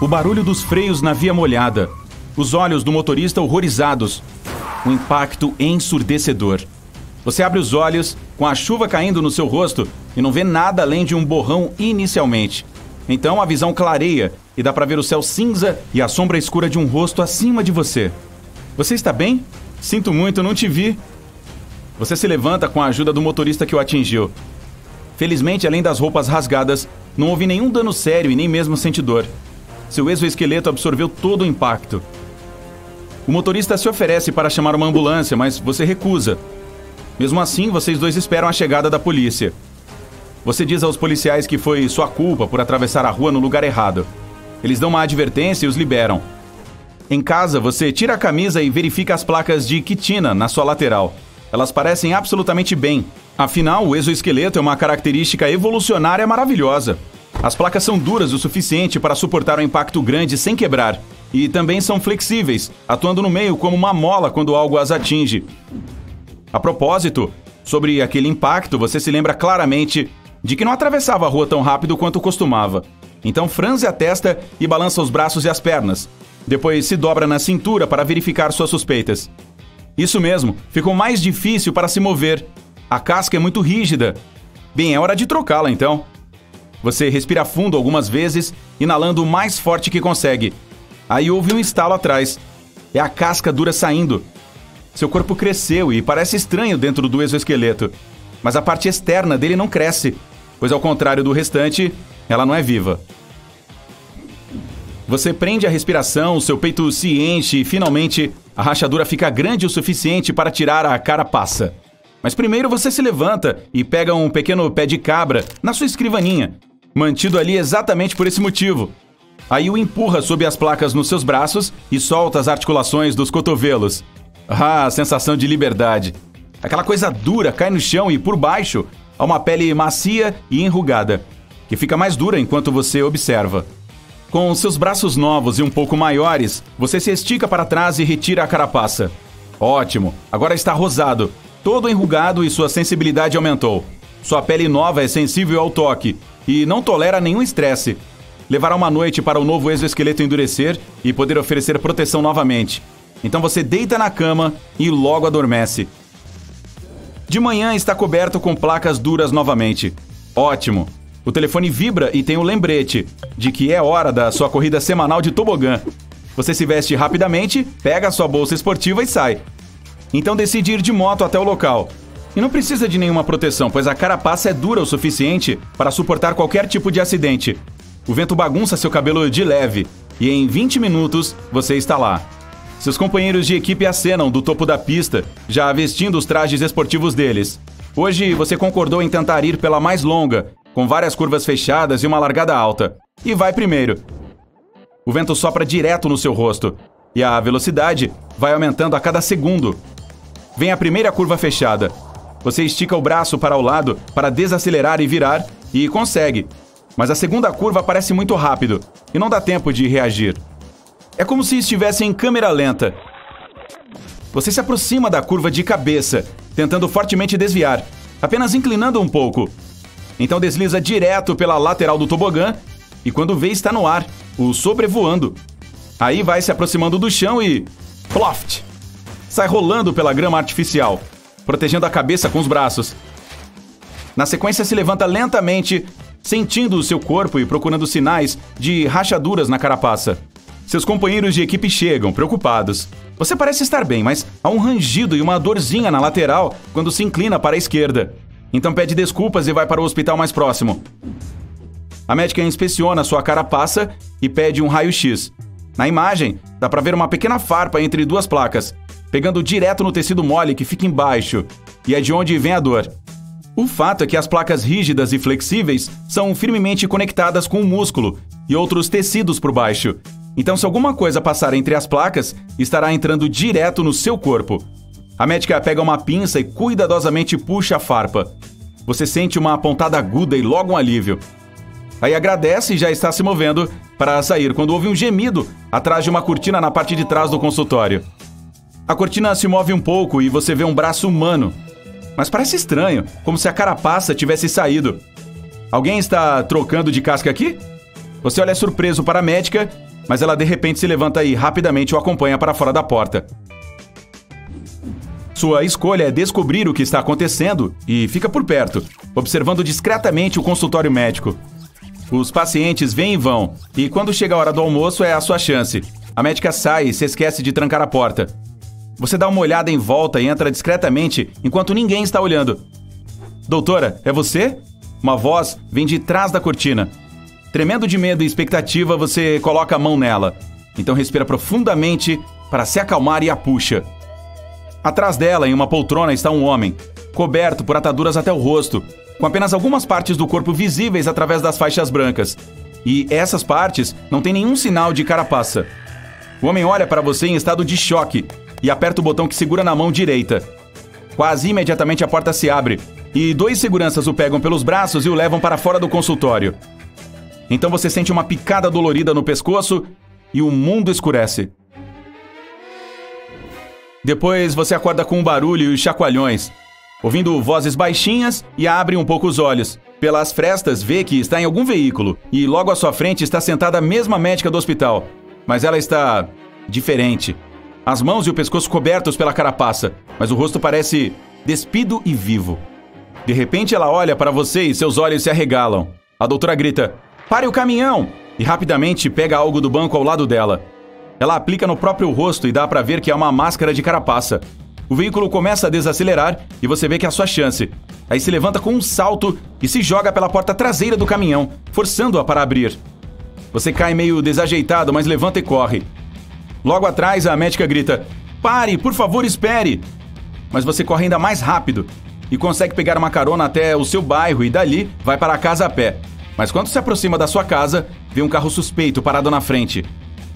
O barulho dos freios na via molhada. Os olhos do motorista horrorizados. Um impacto ensurdecedor. Você abre os olhos, com a chuva caindo no seu rosto, e não vê nada além de um borrão inicialmente. Então a visão clareia e dá para ver o céu cinza e a sombra escura de um rosto acima de você. Você está bem? Sinto muito, não te vi. Você se levanta com a ajuda do motorista que o atingiu. Felizmente, além das roupas rasgadas, não houve nenhum dano sério e nem mesmo sente dor. Seu exoesqueleto absorveu todo o impacto. O motorista se oferece para chamar uma ambulância, mas você recusa. Mesmo assim, vocês dois esperam a chegada da polícia. Você diz aos policiais que foi sua culpa por atravessar a rua no lugar errado. Eles dão uma advertência e os liberam. Em casa, você tira a camisa e verifica as placas de quitina na sua lateral. Elas parecem absolutamente bem. Afinal, o exoesqueleto é uma característica evolucionária maravilhosa. As placas são duras o suficiente para suportar um impacto grande sem quebrar. E também são flexíveis, atuando no meio como uma mola quando algo as atinge. A propósito, sobre aquele impacto, você se lembra claramente de que não atravessava a rua tão rápido quanto costumava. Então franze a testa e balança os braços e as pernas. Depois se dobra na cintura para verificar suas suspeitas. Isso mesmo, ficou mais difícil para se mover. A casca é muito rígida. Bem, é hora de trocá-la então. Você respira fundo algumas vezes, inalando o mais forte que consegue. Aí houve um estalo atrás. É a casca dura saindo. Seu corpo cresceu e parece estranho dentro do exoesqueleto. Mas a parte externa dele não cresce, pois ao contrário do restante, ela não é viva. Você prende a respiração, seu peito se enche e finalmente a rachadura fica grande o suficiente para tirar a carapaça. Mas primeiro você se levanta e pega um pequeno pé de cabra na sua escrivaninha, mantido ali exatamente por esse motivo. Aí o empurra sob as placas nos seus braços e solta as articulações dos cotovelos. Ah, a sensação de liberdade. Aquela coisa dura cai no chão e por baixo há uma pele macia e enrugada, que fica mais dura enquanto você observa. Com seus braços novos e um pouco maiores, você se estica para trás e retira a carapaça. Ótimo, agora está rosado, todo enrugado e sua sensibilidade aumentou. Sua pele nova é sensível ao toque e não tolera nenhum estresse. Levará uma noite para o novo exoesqueleto endurecer e poder oferecer proteção novamente. Então você deita na cama e logo adormece. De manhã está coberto com placas duras novamente. Ótimo! O telefone vibra e tem o lembrete de que é hora da sua corrida semanal de tobogã. Você se veste rapidamente, pega a sua bolsa esportiva e sai. Então decide ir de moto até o local. E não precisa de nenhuma proteção, pois a carapaça é dura o suficiente para suportar qualquer tipo de acidente. O vento bagunça seu cabelo de leve e em 20 minutos você está lá. Seus companheiros de equipe acenam do topo da pista, já vestindo os trajes esportivos deles. Hoje você concordou em tentar ir pela mais longa, com várias curvas fechadas e uma largada alta. E vai primeiro. O vento sopra direto no seu rosto e a velocidade vai aumentando a cada segundo. Vem a primeira curva fechada. Você estica o braço para o lado para desacelerar e virar e consegue. Mas a segunda curva parece muito rápido e não dá tempo de reagir. É como se estivesse em câmera lenta. Você se aproxima da curva de cabeça, tentando fortemente desviar, apenas inclinando um pouco. Então desliza direto pela lateral do tobogã e quando vê está no ar, o sobrevoando. Aí vai se aproximando do chão e... ploft! Sai rolando pela grama artificial, protegendo a cabeça com os braços. Na sequência se levanta lentamente, sentindo o seu corpo e procurando sinais de rachaduras na carapaça. Seus companheiros de equipe chegam, preocupados. Você parece estar bem, mas há um rangido e uma dorzinha na lateral quando se inclina para a esquerda. Então pede desculpas e vai para o hospital mais próximo. A médica inspeciona sua carapaça e pede um raio-x. Na imagem, dá para ver uma pequena farpa entre duas placas, pegando direto no tecido mole que fica embaixo, e é de onde vem a dor. O fato é que as placas rígidas e flexíveis são firmemente conectadas com o músculo e outros tecidos por baixo. Então, se alguma coisa passar entre as placas, estará entrando direto no seu corpo. A médica pega uma pinça e cuidadosamente puxa a farpa. Você sente uma pontada aguda e logo um alívio. Aí agradece e já está se movendo para sair quando ouve um gemido atrás de uma cortina na parte de trás do consultório. A cortina se move um pouco e você vê um braço humano. Mas parece estranho, como se a carapaça tivesse saído. Alguém está trocando de casca aqui? Você olha surpreso para a médica mas ela de repente se levanta e rapidamente o acompanha para fora da porta. Sua escolha é descobrir o que está acontecendo e fica por perto, observando discretamente o consultório médico. Os pacientes vêm e vão, e quando chega a hora do almoço é a sua chance. A médica sai e se esquece de trancar a porta. Você dá uma olhada em volta e entra discretamente enquanto ninguém está olhando. Doutora, é você? Uma voz vem de trás da cortina. Tremendo de medo e expectativa, você coloca a mão nela. Então respira profundamente para se acalmar e a puxa. Atrás dela, em uma poltrona, está um homem, coberto por ataduras até o rosto, com apenas algumas partes do corpo visíveis através das faixas brancas. E essas partes não têm nenhum sinal de carapaça. O homem olha para você em estado de choque e aperta o botão que segura na mão direita. Quase imediatamente a porta se abre e 2 seguranças o pegam pelos braços e o levam para fora do consultório. Então você sente uma picada dolorida no pescoço e o mundo escurece. Depois você acorda com um barulho e chacoalhões, ouvindo vozes baixinhas e abre um pouco os olhos. Pelas frestas vê que está em algum veículo e logo à sua frente está sentada a mesma médica do hospital. Mas ela está diferente. As mãos e o pescoço cobertos pela carapaça, mas o rosto parece despido e vivo. De repente ela olha para você e seus olhos se arregalam. A doutora grita, "Pare o caminhão!" e rapidamente pega algo do banco ao lado dela. Ela aplica no próprio rosto e dá para ver que é uma máscara de carapaça. O veículo começa a desacelerar e você vê que é a sua chance. Aí se levanta com um salto e se joga pela porta traseira do caminhão, forçando-a para abrir. Você cai meio desajeitado, mas levanta e corre. Logo atrás, a médica grita, "Pare, por favor, espere!" Mas você corre ainda mais rápido e consegue pegar uma carona até o seu bairro e dali vai para a casa a pé. Mas quando se aproxima da sua casa, vê um carro suspeito parado na frente.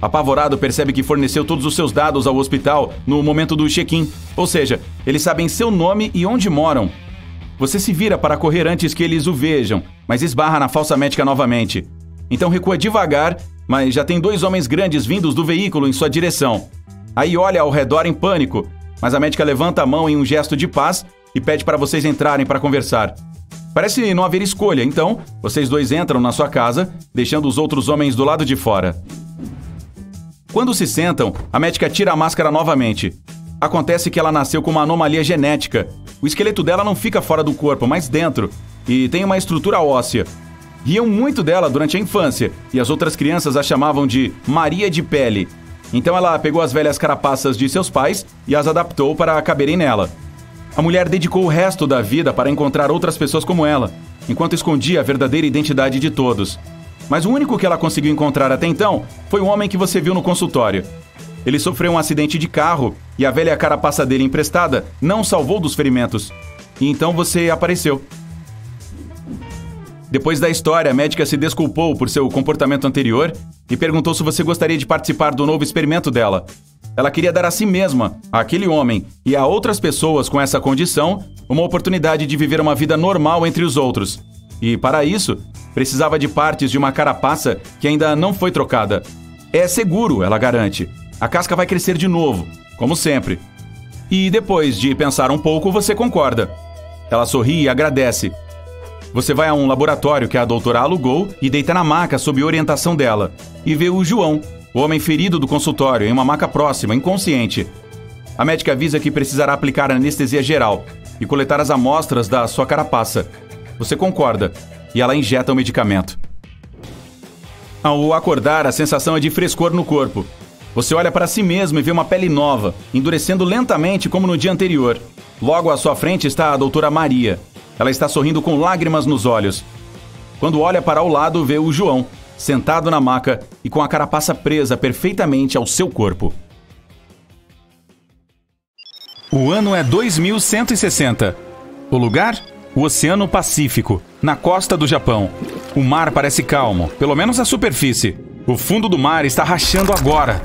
Apavorado, percebe que forneceu todos os seus dados ao hospital no momento do check-in. Ou seja, eles sabem seu nome e onde moram. Você se vira para correr antes que eles o vejam, mas esbarra na falsa médica novamente. Então recua devagar, mas já tem 2 homens grandes vindos do veículo em sua direção. Aí olha ao redor em pânico, mas a médica levanta a mão em um gesto de paz e pede para vocês entrarem para conversar. Parece não haver escolha, então vocês 2 entram na sua casa, deixando os outros homens do lado de fora. Quando se sentam, a médica tira a máscara novamente. Acontece que ela nasceu com uma anomalia genética. O esqueleto dela não fica fora do corpo, mas dentro, e tem uma estrutura óssea. Riam muito dela durante a infância, e as outras crianças a chamavam de Maria de Pele. Então ela pegou as velhas carapaças de seus pais e as adaptou para caberem nela. A mulher dedicou o resto da vida para encontrar outras pessoas como ela, enquanto escondia a verdadeira identidade de todos. Mas o único que ela conseguiu encontrar até então foi o homem que você viu no consultório. Ele sofreu um acidente de carro e a velha carapaça dele emprestada não salvou dos ferimentos. E então você apareceu. Depois da história, a médica se desculpou por seu comportamento anterior e perguntou se você gostaria de participar do novo experimento dela. Ela queria dar a si mesma, àquele homem e a outras pessoas com essa condição, uma oportunidade de viver uma vida normal entre os outros. E, para isso, precisava de partes de uma carapaça que ainda não foi trocada. É seguro, ela garante. A casca vai crescer de novo, como sempre. E depois de pensar um pouco, você concorda. Ela sorri e agradece. Você vai a um laboratório que a doutora alugou e deita na maca sob orientação dela. E vê o João, o homem ferido do consultório, em uma maca próxima, inconsciente. A médica avisa que precisará aplicar anestesia geral e coletar as amostras da sua carapaça. Você concorda, e ela injeta o medicamento. Ao acordar, a sensação é de frescor no corpo. Você olha para si mesmo e vê uma pele nova, endurecendo lentamente como no dia anterior. Logo à sua frente está a doutora Maria. Ela está sorrindo com lágrimas nos olhos. Quando olha para o lado, vê o João, sentado na maca e com a carapaça presa perfeitamente ao seu corpo. O ano é 2160. O lugar? O Oceano Pacífico, na costa do Japão. O mar parece calmo, pelo menos a superfície. O fundo do mar está rachando agora.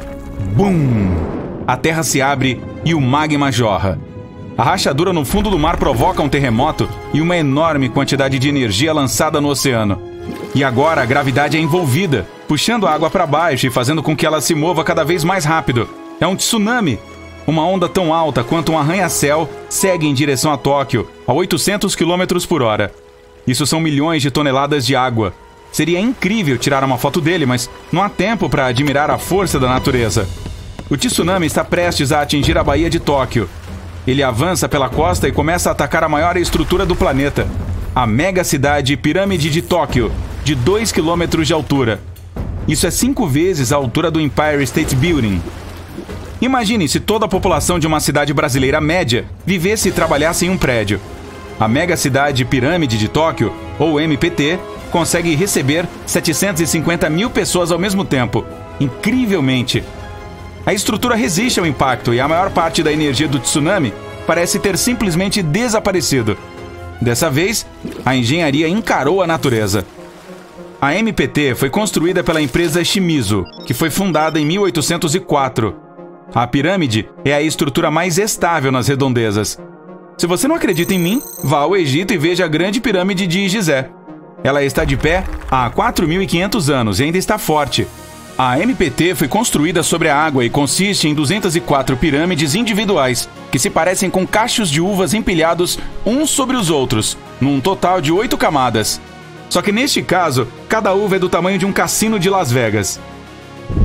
Bum! A terra se abre e o magma jorra. A rachadura no fundo do mar provoca um terremoto e uma enorme quantidade de energia lançada no oceano. E agora a gravidade é envolvida, puxando a água para baixo e fazendo com que ela se mova cada vez mais rápido. É um tsunami. Uma onda tão alta quanto um arranha-céu segue em direção a Tóquio, a 800 km por hora. Isso são milhões de toneladas de água. Seria incrível tirar uma foto dele, mas não há tempo para admirar a força da natureza. O tsunami está prestes a atingir a Baía de Tóquio. Ele avança pela costa e começa a atacar a maior estrutura do planeta, a mega cidade Pirâmide de Tóquio, de 2 km de altura. Isso é 5 vezes a altura do Empire State Building. Imagine se toda a população de uma cidade brasileira média vivesse e trabalhasse em um prédio. A mega cidade Pirâmide de Tóquio, ou MPT, consegue receber 750 mil pessoas ao mesmo tempo. Incrivelmente! A estrutura resiste ao impacto e a maior parte da energia do tsunami parece ter simplesmente desaparecido. Dessa vez, a engenharia encarou a natureza. A MPT foi construída pela empresa Shimizu, que foi fundada em 1804. A pirâmide é a estrutura mais estável nas redondezas. Se você não acredita em mim, vá ao Egito e veja a grande pirâmide de Gizé. Ela está de pé há 4.500 anos e ainda está forte. A MPT foi construída sobre a água e consiste em 204 pirâmides individuais, que se parecem com cachos de uvas empilhados uns sobre os outros, num total de 8 camadas. Só que neste caso, cada uva é do tamanho de um cassino de Las Vegas.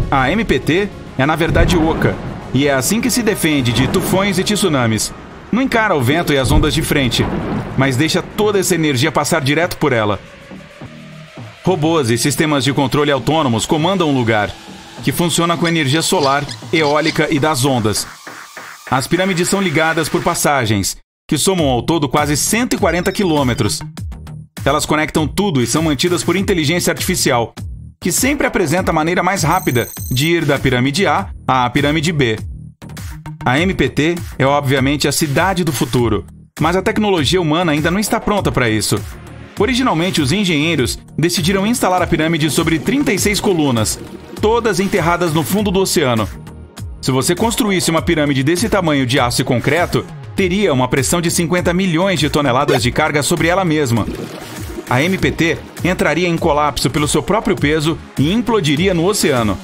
A MPT é na verdade oca, e é assim que se defende de tufões e tsunamis. Não encara o vento e as ondas de frente, mas deixa toda essa energia passar direto por ela. Robôs e sistemas de controle autônomos comandam o lugar, que funciona com energia solar, eólica e das ondas. As pirâmides são ligadas por passagens, que somam ao todo quase 140 quilômetros. Elas conectam tudo e são mantidas por inteligência artificial, que sempre apresenta a maneira mais rápida de ir da pirâmide A à pirâmide B. A MPT é obviamente a cidade do futuro, mas a tecnologia humana ainda não está pronta para isso. Originalmente, os engenheiros decidiram instalar a pirâmide sobre 36 colunas, todas enterradas no fundo do oceano. Se você construísse uma pirâmide desse tamanho de aço e concreto, teria uma pressão de 50 milhões de toneladas de carga sobre ela mesma. A MPT entraria em colapso pelo seu próprio peso e implodiria no oceano.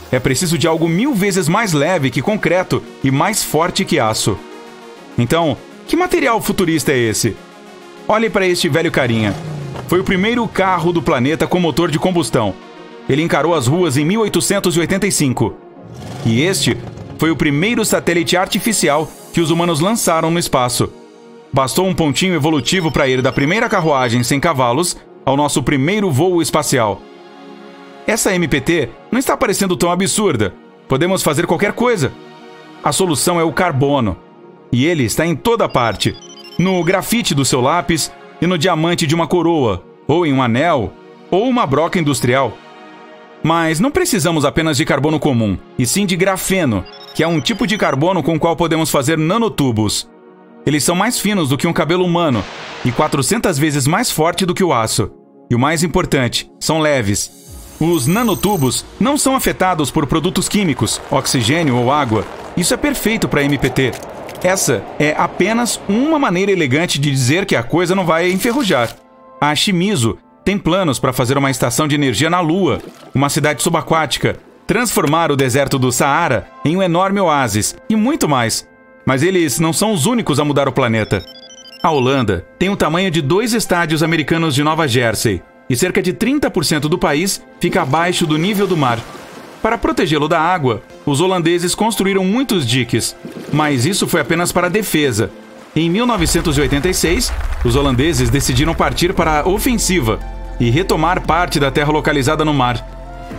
É preciso de algo 1000 vezes mais leve que concreto e mais forte que aço. Então, que material futurista é esse? Olhe para este velho carinha. Foi o primeiro carro do planeta com motor de combustão. Ele encarou as ruas em 1885. E este foi o primeiro satélite artificial que os humanos lançaram no espaço. Bastou um pontinho evolutivo para ir da primeira carruagem sem cavalos ao nosso primeiro voo espacial. Essa MPT não está parecendo tão absurda. Podemos fazer qualquer coisa. A solução é o carbono. E ele está em toda parte. No grafite do seu lápis e no diamante de uma coroa, ou em um anel, ou uma broca industrial. Mas não precisamos apenas de carbono comum, e sim de grafeno, que é um tipo de carbono com o qual podemos fazer nanotubos. Eles são mais finos do que um cabelo humano e 400 vezes mais forte do que o aço. E o mais importante, são leves. Os nanotubos não são afetados por produtos químicos, oxigênio ou água. Isso é perfeito para MPT. Essa é apenas uma maneira elegante de dizer que a coisa não vai enferrujar. A Shimizu tem planos para fazer uma estação de energia na Lua, uma cidade subaquática, transformar o deserto do Saara em um enorme oásis e muito mais. Mas eles não são os únicos a mudar o planeta. A Holanda tem o tamanho de 2 estádios americanos de Nova Jersey e cerca de 30% do país fica abaixo do nível do mar. Para protegê-lo da água, os holandeses construíram muitos diques, mas isso foi apenas para a defesa. Em 1986, os holandeses decidiram partir para a ofensiva e retomar parte da terra localizada no mar.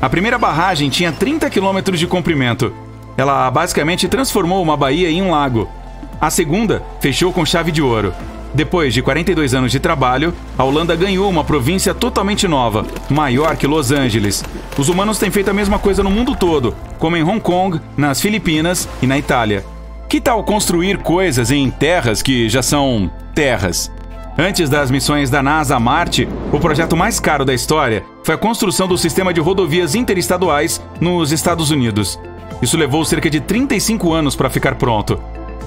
A primeira barragem tinha 30 quilômetros de comprimento. Ela basicamente transformou uma baía em um lago. A segunda fechou com chave de ouro. Depois de 42 anos de trabalho, a Holanda ganhou uma província totalmente nova, maior que Los Angeles. Os humanos têm feito a mesma coisa no mundo todo, como em Hong Kong, nas Filipinas e na Itália. Que tal construir coisas em terras que já são terras? Antes das missões da NASA a Marte, o projeto mais caro da história foi a construção do sistema de rodovias interestaduais nos Estados Unidos. Isso levou cerca de 35 anos para ficar pronto.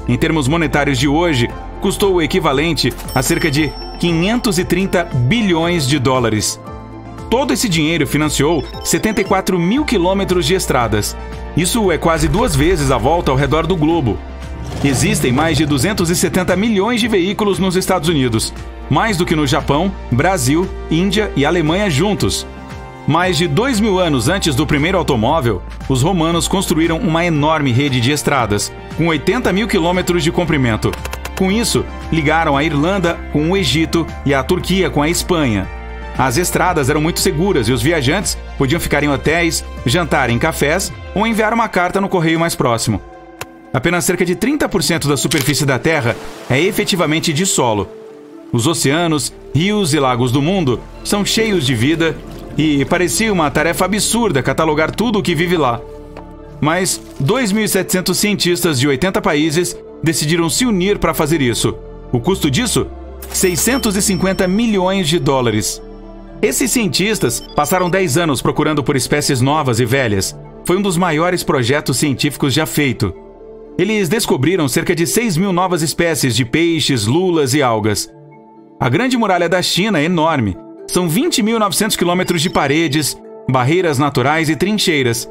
Em termos monetários de hoje, custou o equivalente a cerca de 530 bilhões de dólares. Todo esse dinheiro financiou 74 mil quilômetros de estradas. Isso é quase 2 vezes a volta ao redor do globo. Existem mais de 270 milhões de veículos nos Estados Unidos, mais do que no Japão, Brasil, Índia e Alemanha juntos. Mais de 2.000 anos antes do primeiro automóvel, os romanos construíram uma enorme rede de estradas, com 80 mil quilômetros de comprimento. Com isso, ligaram a Irlanda com o Egito e a Turquia com a Espanha. As estradas eram muito seguras e os viajantes podiam ficar em hotéis, jantar em cafés ou enviar uma carta no correio mais próximo. Apenas cerca de 30% da superfície da Terra é efetivamente de solo. Os oceanos, rios e lagos do mundo são cheios de vida e parecia uma tarefa absurda catalogar tudo o que vive lá. Mas 2.700 cientistas de 80 países decidiram se unir para fazer isso. O custo disso? 650 milhões de dólares. Esses cientistas passaram 10 anos procurando por espécies novas e velhas. Foi um dos maiores projetos científicos já feito. Eles descobriram cerca de 6.000 novas espécies de peixes, lulas e algas. A Grande Muralha da China é enorme. São 20.900 quilômetros de paredes, barreiras naturais e trincheiras.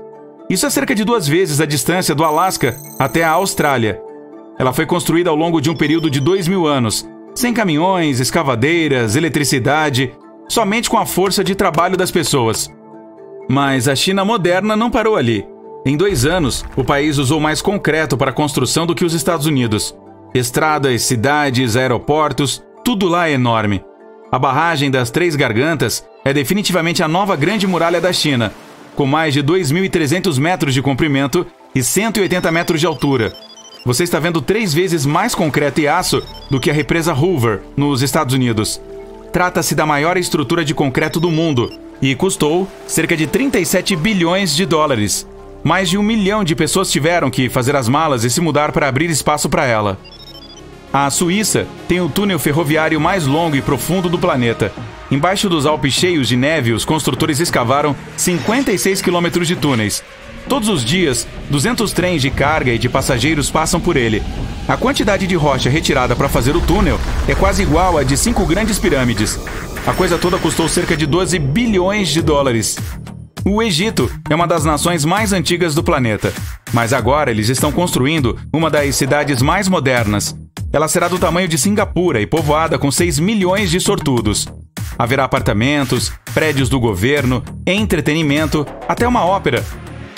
Isso é cerca de 2 vezes a distância do Alasca até a Austrália. Ela foi construída ao longo de um período de 2.000 anos, sem caminhões, escavadeiras, eletricidade, somente com a força de trabalho das pessoas. Mas a China moderna não parou ali. Em 2 anos, o país usou mais concreto para a construção do que os Estados Unidos. Estradas, cidades, aeroportos, tudo lá é enorme. A barragem das Três Gargantas é definitivamente a nova Grande Muralha da China, com mais de 2.300 metros de comprimento e 180 metros de altura. Você está vendo 3 vezes mais concreto e aço do que a represa Hoover, nos Estados Unidos. Trata-se da maior estrutura de concreto do mundo e custou cerca de 37 bilhões de dólares. Mais de 1 milhão de pessoas tiveram que fazer as malas e se mudar para abrir espaço para ela. A Suíça tem o túnel ferroviário mais longo e profundo do planeta. Embaixo dos Alpes cheios de neve, os construtores escavaram 56 quilômetros de túneis. Todos os dias, 200 trens de carga e de passageiros passam por ele. A quantidade de rocha retirada para fazer o túnel é quase igual à de 5 grandes pirâmides. A coisa toda custou cerca de 12 bilhões de dólares. O Egito é uma das nações mais antigas do planeta, mas agora eles estão construindo uma das cidades mais modernas. Ela será do tamanho de Singapura e povoada com 6 milhões de sortudos. Haverá apartamentos, prédios do governo, entretenimento, até uma ópera.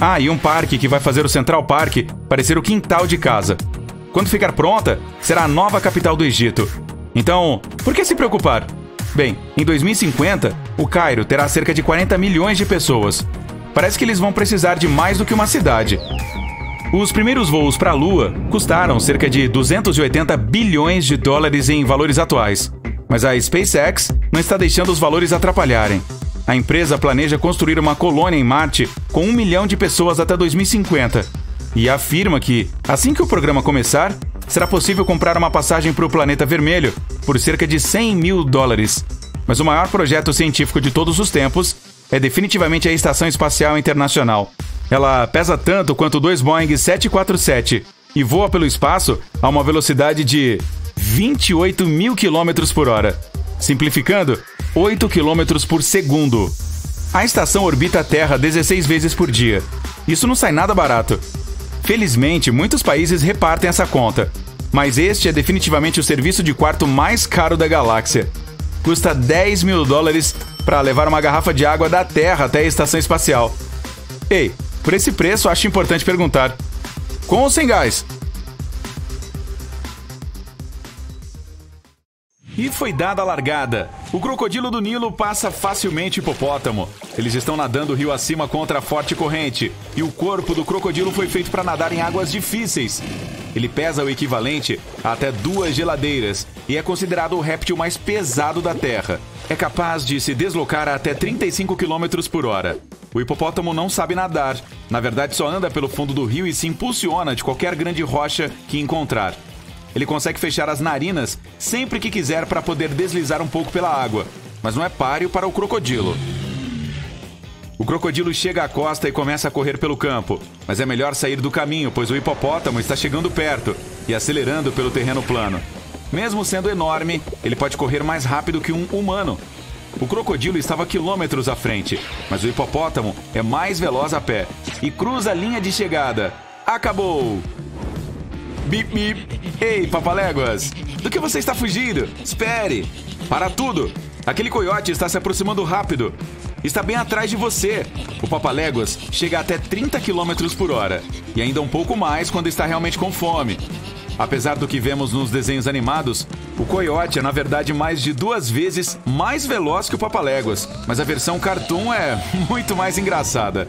Ah, e um parque que vai fazer o Central Park parecer o quintal de casa. Quando ficar pronta, será a nova capital do Egito. Então, por que se preocupar? Bem, em 2050, o Cairo terá cerca de 40 milhões de pessoas. Parece que eles vão precisar de mais do que uma cidade. Os primeiros voos para a Lua custaram cerca de 280 bilhões de dólares em valores atuais. Mas a SpaceX não está deixando os valores atrapalharem. A empresa planeja construir uma colônia em Marte com 1 milhão de pessoas até 2050. E afirma que, assim que o programa começar, será possível comprar uma passagem para o planeta vermelho por cerca de 100 mil dólares. Mas o maior projeto científico de todos os tempos é definitivamente a Estação Espacial Internacional. Ela pesa tanto quanto 2 Boeing 747 e voa pelo espaço a uma velocidade de 28 mil quilômetros por hora. Simplificando, 8 quilômetros por segundo. A estação orbita a Terra 16 vezes por dia. Isso não sai nada barato. Felizmente, muitos países repartem essa conta. Mas este é definitivamente o serviço de quarto mais caro da galáxia. Custa 10 mil dólares para levar uma garrafa de água da Terra até a estação espacial. Ei, por esse preço acho importante perguntar: com ou sem gás? E foi dada a largada. O crocodilo do Nilo passa facilmente o hipopótamo. Eles estão nadando rio acima contra a forte corrente. E o corpo do crocodilo foi feito para nadar em águas difíceis. Ele pesa o equivalente a até 2 geladeiras e é considerado o réptil mais pesado da Terra. É capaz de se deslocar a até 35 km por hora. O hipopótamo não sabe nadar. Na verdade, só anda pelo fundo do rio e se impulsiona de qualquer grande rocha que encontrar. Ele consegue fechar as narinas sempre que quiser para poder deslizar um pouco pela água, mas não é páreo para o crocodilo. O crocodilo chega à costa e começa a correr pelo campo, mas é melhor sair do caminho, pois o hipopótamo está chegando perto e acelerando pelo terreno plano. Mesmo sendo enorme, ele pode correr mais rápido que um humano. O crocodilo estava quilômetros à frente, mas o hipopótamo é mais veloz a pé e cruza a linha de chegada. Acabou! Bip, bip. Ei, papaléguas! Do que você está fugindo? Espere! Para tudo! Aquele coiote está se aproximando rápido. está bem atrás de você. O Papaléguas chega até 30 km por hora e ainda um pouco mais quando está realmente com fome. Apesar do que vemos nos desenhos animados, o coiote é na verdade mais de 2 vezes mais veloz que o Papaléguas, mas a versão cartoon é muito mais engraçada.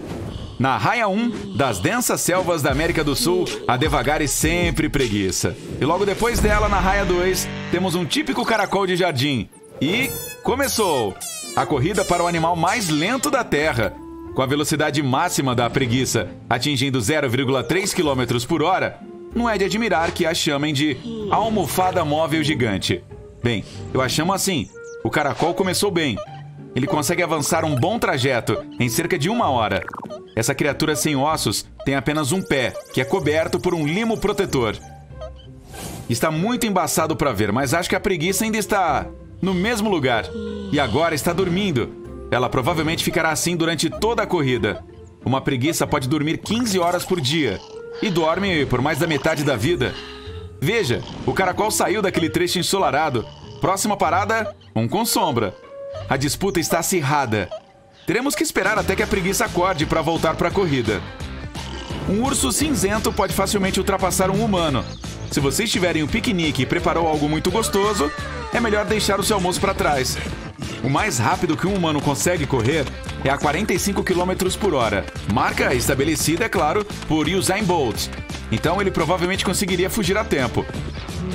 Na raia 1 das densas selvas da América do Sul, há devagar e sempre preguiça. E logo depois dela, na raia 2, temos um típico caracol de jardim. E começou! A corrida para o animal mais lento da Terra. Com a velocidade máxima da preguiça atingindo 0,3 km por hora, não é de admirar que a chamem de almofada móvel gigante. Bem, eu a chamo assim. O caracol começou bem. Ele consegue avançar um bom trajeto em cerca de 1 hora. Essa criatura sem ossos tem apenas um pé, que é coberto por um limo protetor. Está muito embaçado para ver, mas acho que a preguiça ainda está no mesmo lugar. E agora está dormindo. Ela provavelmente ficará assim durante toda a corrida. Uma preguiça pode dormir 15 horas por dia. E dorme por mais da metade da vida. Veja, o caracol saiu daquele trecho ensolarado. Próxima parada, um com sombra. A disputa está acirrada. Teremos que esperar até que a preguiça acorde para voltar para a corrida. Um urso cinzento pode facilmente ultrapassar um humano. Se vocês tiverem um piquenique e preparou algo muito gostoso, é melhor deixar o seu almoço para trás. O mais rápido que um humano consegue correr é a 45 km por hora. Marca estabelecida, é claro, por Usain Bolt. Então ele provavelmente conseguiria fugir a tempo.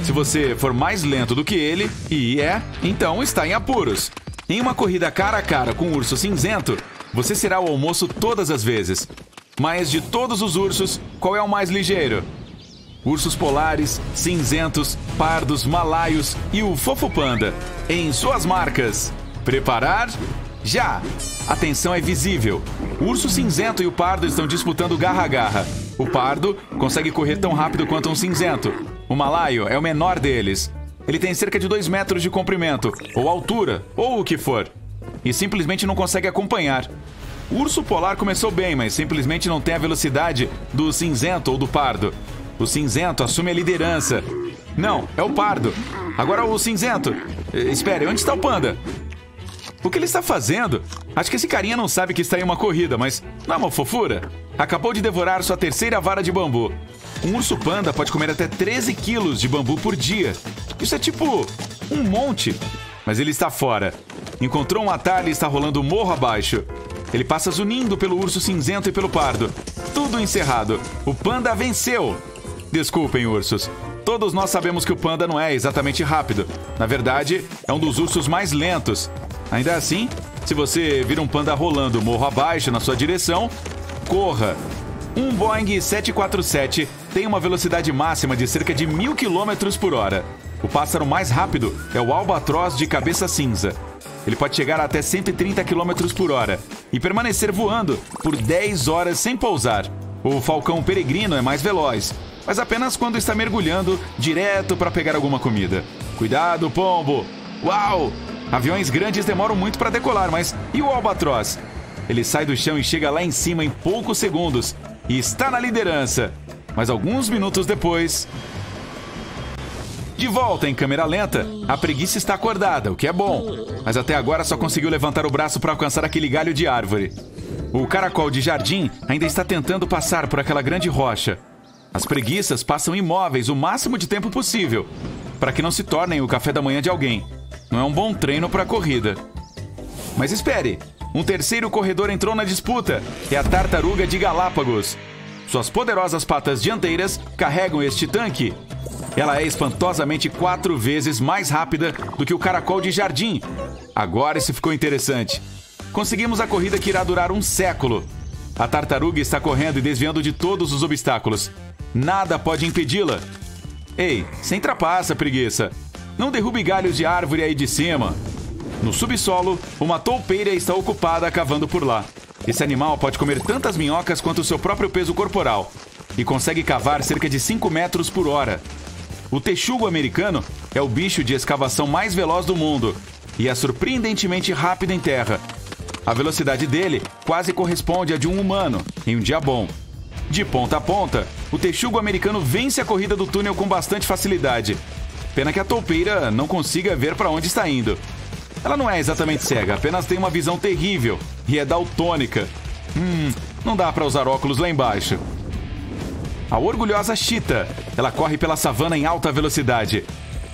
Se você for mais lento do que ele, então está em apuros. Em uma corrida cara a cara com o urso cinzento, você será o almoço todas as vezes. Mas de todos os ursos, qual é o mais ligeiro? Ursos polares, cinzentos, pardos, malaios e o fofo panda. Em suas marcas. Preparar? Já! A tensão é visível. O urso cinzento e o pardo estão disputando garra a garra. O pardo consegue correr tão rápido quanto um cinzento. O malaio é o menor deles. Ele tem cerca de 2 metros de comprimento, ou altura, ou o que for. E simplesmente não consegue acompanhar. O urso polar começou bem, mas simplesmente não tem a velocidade do cinzento ou do pardo. O cinzento assume a liderança. Não, é o pardo. Agora o cinzento. Espere, onde está o panda? O que ele está fazendo? Acho que esse carinha não sabe que está em uma corrida, mas não é uma fofura? Acabou de devorar sua 3ª vara de bambu. Um urso panda pode comer até 13 quilos de bambu por dia. Isso é tipo um monte. Mas ele está fora. Encontrou um atalho e está rolando morro abaixo. Ele passa zunindo pelo urso cinzento e pelo pardo. Tudo encerrado. O panda venceu. Desculpem, ursos. Todos nós sabemos que o panda não é exatamente rápido. Na verdade, é um dos ursos mais lentos. Ainda assim, se você vir um panda rolando morro abaixo na sua direção, corra. Um Boeing 747 tem uma velocidade máxima de cerca de 1.000 km por hora. O pássaro mais rápido é o albatroz de cabeça cinza. Ele pode chegar até 130 km por hora e permanecer voando por 10 horas sem pousar. O falcão peregrino é mais veloz, mas apenas quando está mergulhando direto para pegar alguma comida. Cuidado, pombo! Uau! Aviões grandes demoram muito para decolar, mas e o albatroz? Ele sai do chão e chega lá em cima em poucos segundos e está na liderança. Mas alguns minutos depois... De volta em câmera lenta, a preguiça está acordada, o que é bom. Mas até agora só conseguiu levantar o braço para alcançar aquele galho de árvore. O caracol de jardim ainda está tentando passar por aquela grande rocha. As preguiças passam imóveis o máximo de tempo possível, para que não se tornem o café da manhã de alguém. Não é um bom treino para a corrida. Mas espere, um terceiro corredor entrou na disputa. É a tartaruga de Galápagos. Suas poderosas patas dianteiras carregam este tanque. Ela é espantosamente 4 vezes mais rápida do que o caracol de jardim. Agora isso ficou interessante. Conseguimos a corrida que irá durar um século. A tartaruga está correndo e desviando de todos os obstáculos. Nada pode impedi-la. Ei, sem trapaça, preguiça. Não derrube galhos de árvore aí de cima. No subsolo, uma toupeira está ocupada cavando por lá. Esse animal pode comer tantas minhocas quanto o seu próprio peso corporal e consegue cavar cerca de 5 metros por hora. O texugo americano é o bicho de escavação mais veloz do mundo e é surpreendentemente rápido em terra. A velocidade dele quase corresponde à de um humano em um dia bom. De ponta a ponta, o texugo americano vence a corrida do túnel com bastante facilidade. Pena que a toupeira não consiga ver para onde está indo. Ela não é exatamente cega, apenas tem uma visão terrível e é daltônica. Não dá para usar óculos lá embaixo. A orgulhosa chita. Ela corre pela savana em alta velocidade.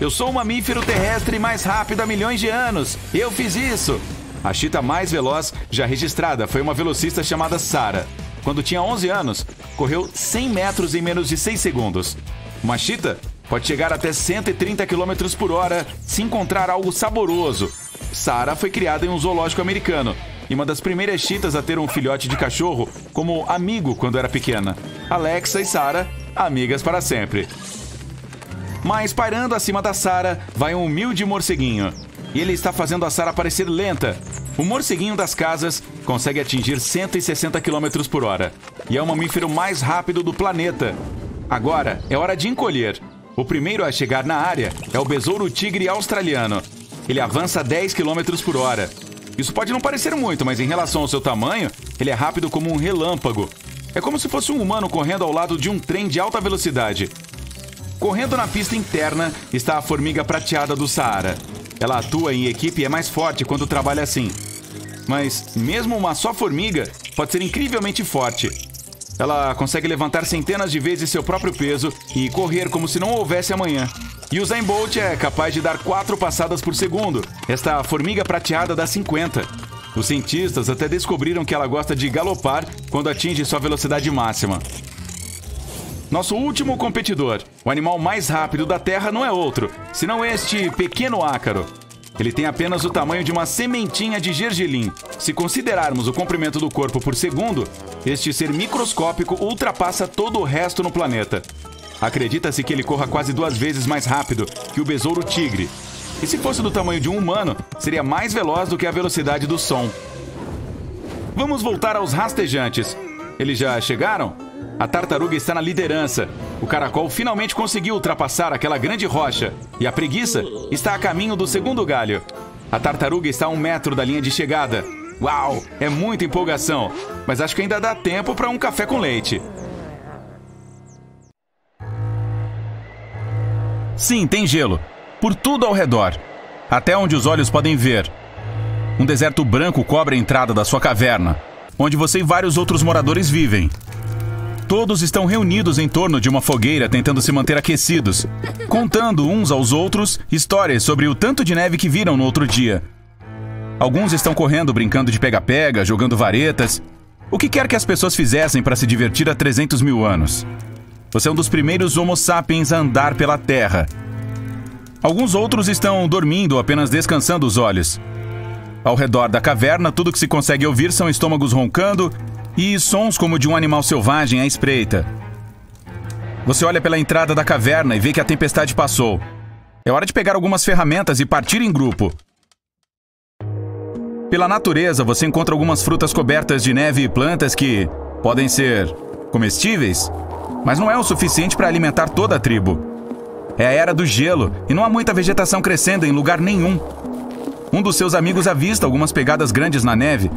Eu sou o mamífero terrestre mais rápido há milhões de anos. Eu fiz isso. A chita mais veloz já registrada foi uma velocista chamada Sarah. Quando tinha 11 anos, correu 100 metros em menos de 6 segundos. Uma chita pode chegar até 130 km por hora se encontrar algo saboroso. Sarah foi criada em um zoológico americano e uma das primeiras chitas a ter um filhote de cachorro como amigo quando era pequena. Alexa e Sarah, amigas para sempre. Mas pairando acima da Sarah vai um humilde morceguinho. E ele está fazendo a Sarah parecer lenta. O morceguinho das casas consegue atingir 160 km por hora. E é o mamífero mais rápido do planeta. Agora é hora de encolher. O primeiro a chegar na área é o besouro tigre australiano. Ele avança 10 km por hora. Isso pode não parecer muito, mas em relação ao seu tamanho, ele é rápido como um relâmpago. É como se fosse um humano correndo ao lado de um trem de alta velocidade. Correndo na pista interna está a formiga prateada do Saara. Ela atua em equipe e é mais forte quando trabalha assim. Mas mesmo uma só formiga pode ser incrivelmente forte. Ela consegue levantar centenas de vezes seu próprio peso e correr como se não houvesse amanhã. E o Usain Bolt é capaz de dar 4 passadas por segundo. Esta formiga prateada dá 50. Os cientistas até descobriram que ela gosta de galopar quando atinge sua velocidade máxima. Nosso último competidor, o animal mais rápido da Terra, não é outro, senão este pequeno ácaro. Ele tem apenas o tamanho de uma sementinha de gergelim. Se considerarmos o comprimento do corpo por segundo, este ser microscópico ultrapassa todo o resto no planeta. Acredita-se que ele corra quase 2 vezes mais rápido que o besouro tigre. E se fosse do tamanho de um humano, seria mais veloz do que a velocidade do som. Vamos voltar aos rastejantes. Eles já chegaram? A tartaruga está na liderança. O caracol finalmente conseguiu ultrapassar aquela grande rocha. E a preguiça está a caminho do segundo galho. A tartaruga está a 1 metro da linha de chegada. Uau, é muita empolgação. Mas acho que ainda dá tempo para um café com leite. Sim, tem gelo. Por tudo ao redor. Até onde os olhos podem ver. Um deserto branco cobre a entrada da sua caverna, onde você e vários outros moradores vivem. Todos estão reunidos em torno de uma fogueira tentando se manter aquecidos, contando uns aos outros histórias sobre o tanto de neve que viram no outro dia. Alguns estão correndo, brincando de pega-pega, jogando varetas. O que quer que as pessoas fizessem para se divertir há 300 mil anos. Você é um dos primeiros Homo sapiens a andar pela Terra. Alguns outros estão dormindo ou apenas descansando os olhos. Ao redor da caverna, tudo que se consegue ouvir são estômagos roncando e sons como de um animal selvagem à espreita. Você olha pela entrada da caverna e vê que a tempestade passou. É hora de pegar algumas ferramentas e partir em grupo. Pela natureza, você encontra algumas frutas cobertas de neve e plantas que podem ser comestíveis, mas não é o suficiente para alimentar toda a tribo. É a era do gelo e não há muita vegetação crescendo em lugar nenhum. Um dos seus amigos avista algumas pegadas grandes na neve.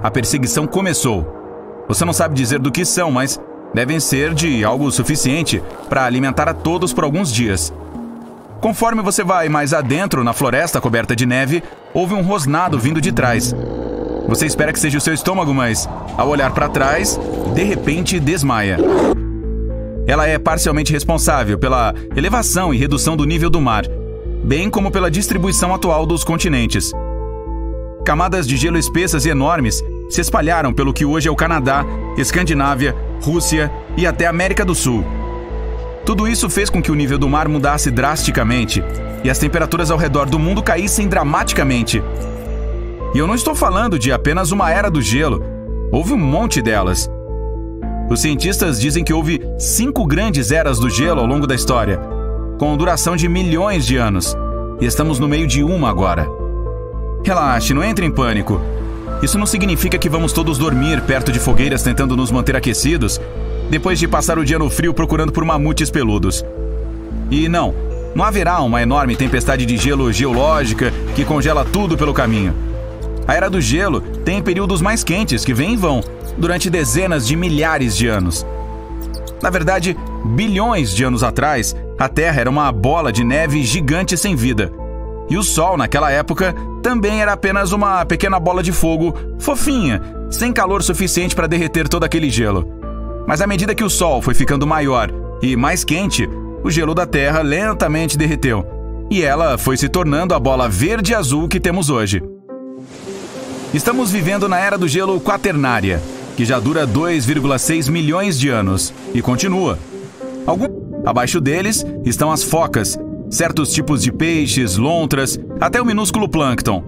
A perseguição começou. Você não sabe dizer do que são, mas devem ser de algo suficiente para alimentar a todos por alguns dias. Conforme você vai mais adentro na floresta coberta de neve, ouve um rosnado vindo de trás. Você espera que seja o seu estômago, mas, ao olhar para trás, de repente desmaia. Ela é parcialmente responsável pela elevação e redução do nível do mar, bem como pela distribuição atual dos continentes. Camadas de gelo espessas e enormes se espalharam pelo que hoje é o Canadá, Escandinávia, Rússia e até América do Sul. Tudo isso fez com que o nível do mar mudasse drasticamente e as temperaturas ao redor do mundo caíssem dramaticamente. E eu não estou falando de apenas uma era do gelo. Houve um monte delas. Os cientistas dizem que houve 5 grandes eras do gelo ao longo da história, com duração de milhões de anos. E estamos no meio de uma agora. Relaxe, não entre em pânico. Isso não significa que vamos todos dormir perto de fogueiras tentando nos manter aquecidos, depois de passar o dia no frio procurando por mamutes peludos. E não haverá uma enorme tempestade de gelo geológica que congela tudo pelo caminho. A Era do Gelo tem períodos mais quentes que vêm e vão, durante dezenas de milhares de anos. Na verdade, bilhões de anos atrás, a Terra era uma bola de neve gigante sem vida. E o Sol, naquela época, também era apenas uma pequena bola de fogo fofinha, sem calor suficiente para derreter todo aquele gelo. Mas à medida que o Sol foi ficando maior e mais quente, o gelo da Terra lentamente derreteu. E ela foi se tornando a bola verde e azul que temos hoje. Estamos vivendo na Era do Gelo Quaternária, que já dura 2,6 milhões de anos e continua. Abaixo deles estão as focas, certos tipos de peixes, lontras, até o minúsculo plâncton.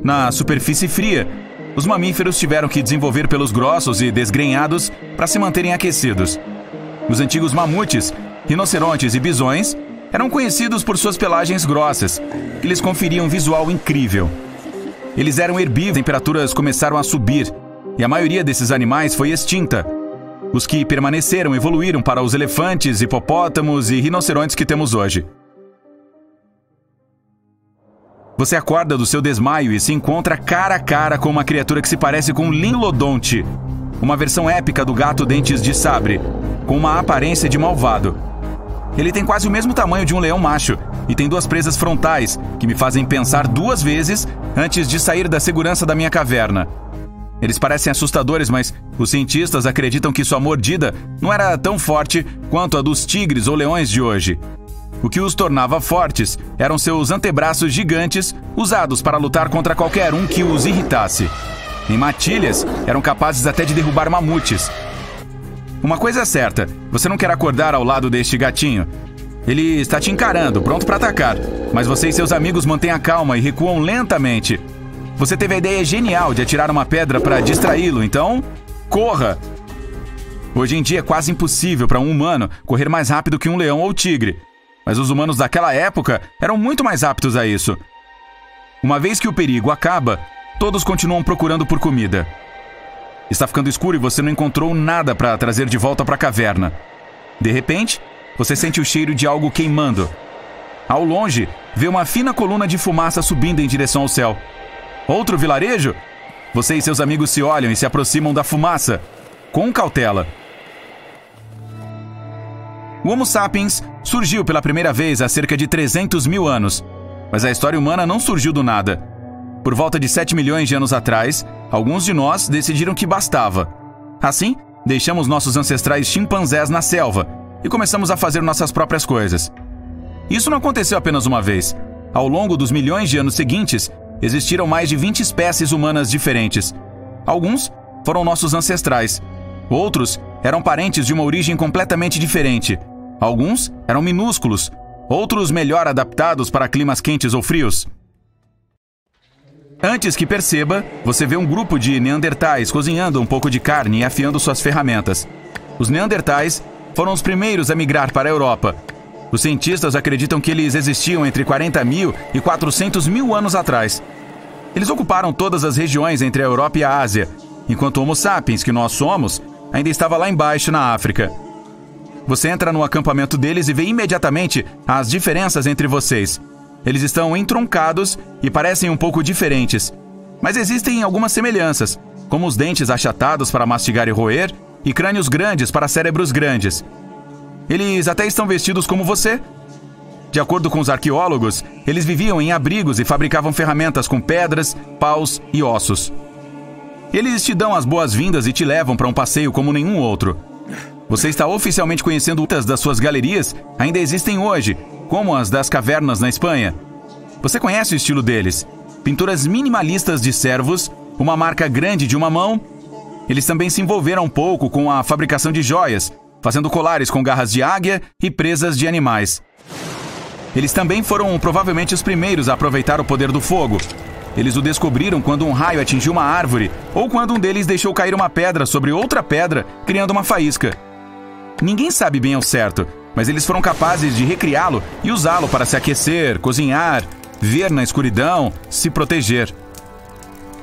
Na superfície fria, os mamíferos tiveram que desenvolver pelos grossos e desgrenhados para se manterem aquecidos. Os antigos mamutes, rinocerontes e bisões eram conhecidos por suas pelagens grossas, que lhes conferiam um visual incrível. Eles eram herbívoros, as temperaturas começaram a subir, e a maioria desses animais foi extinta. Os que permaneceram evoluíram para os elefantes, hipopótamos e rinocerontes que temos hoje. Você acorda do seu desmaio e se encontra cara a cara com uma criatura que se parece com um Linlodonte, uma versão épica do gato dentes de sabre, com uma aparência de malvado. Ele tem quase o mesmo tamanho de um leão macho e tem 2 presas frontais que me fazem pensar 2 vezes antes de sair da segurança da minha caverna. Eles parecem assustadores, mas os cientistas acreditam que sua mordida não era tão forte quanto a dos tigres ou leões de hoje. O que os tornava fortes eram seus antebraços gigantes, usados para lutar contra qualquer um que os irritasse. Em matilhas, eram capazes até de derrubar mamutes. Uma coisa é certa, você não quer acordar ao lado deste gatinho. Ele está te encarando, pronto para atacar, mas você e seus amigos mantêm a calma e recuam lentamente. Você teve a ideia genial de atirar uma pedra para distraí-lo, então corra! Hoje em dia é quase impossível para um humano correr mais rápido que um leão ou tigre, mas os humanos daquela época eram muito mais aptos a isso. Uma vez que o perigo acaba, todos continuam procurando por comida. Está ficando escuro e você não encontrou nada para trazer de volta para a caverna. De repente, você sente o cheiro de algo queimando. Ao longe, vê uma fina coluna de fumaça subindo em direção ao céu. Outro vilarejo? Você e seus amigos se olham e se aproximam da fumaça, com cautela. O Homo sapiens surgiu pela primeira vez há cerca de 300 mil anos, mas a história humana não surgiu do nada. Por volta de 7 milhões de anos atrás, alguns de nós decidiram que bastava. Assim, deixamos nossos ancestrais chimpanzés na selva e começamos a fazer nossas próprias coisas. Isso não aconteceu apenas uma vez. Ao longo dos milhões de anos seguintes, existiram mais de 20 espécies humanas diferentes. Alguns foram nossos ancestrais. Outros eram parentes de uma origem completamente diferente. Alguns eram minúsculos. Outros melhor adaptados para climas quentes ou frios. Antes que perceba, você vê um grupo de neandertais cozinhando um pouco de carne e afiando suas ferramentas. Os neandertais foram os primeiros a migrar para a Europa. Os cientistas acreditam que eles existiam entre 40 mil e 400 mil anos atrás. Eles ocuparam todas as regiões entre a Europa e a Ásia, enquanto o Homo sapiens, que nós somos, ainda estava lá embaixo na África. Você entra no acampamento deles e vê imediatamente as diferenças entre vocês. Eles estão entroncados e parecem um pouco diferentes, mas existem algumas semelhanças, como os dentes achatados para mastigar e roer e crânios grandes para cérebros grandes. Eles até estão vestidos como você. De acordo com os arqueólogos, eles viviam em abrigos e fabricavam ferramentas com pedras, paus e ossos. Eles te dão as boas-vindas e te levam para um passeio como nenhum outro. Você está oficialmente conhecendo muitas das suas galerias, ainda existem hoje, como as das cavernas na Espanha. Você conhece o estilo deles? Pinturas minimalistas de servos, uma marca grande de uma mão. Eles também se envolveram um pouco com a fabricação de joias, fazendo colares com garras de águia e presas de animais. Eles também foram provavelmente os primeiros a aproveitar o poder do fogo. Eles o descobriram quando um raio atingiu uma árvore ou quando um deles deixou cair uma pedra sobre outra pedra, criando uma faísca. Ninguém sabe bem ao certo, mas eles foram capazes de recriá-lo e usá-lo para se aquecer, cozinhar, ver na escuridão, se proteger.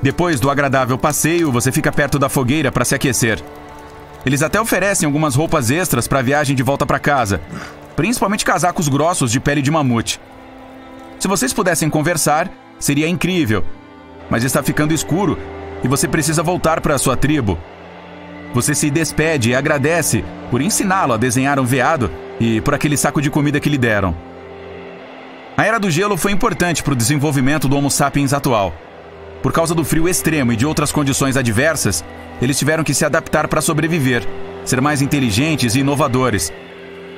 Depois do agradável passeio, você fica perto da fogueira para se aquecer. Eles até oferecem algumas roupas extras para a viagem de volta para casa, principalmente casacos grossos de pele de mamute. Se vocês pudessem conversar, seria incrível, mas está ficando escuro e você precisa voltar para a sua tribo. Você se despede e agradece por ensiná-lo a desenhar um veado e por aquele saco de comida que lhe deram. A Era do Gelo foi importante para o desenvolvimento do Homo sapiens atual. Por causa do frio extremo e de outras condições adversas, eles tiveram que se adaptar para sobreviver, ser mais inteligentes e inovadores.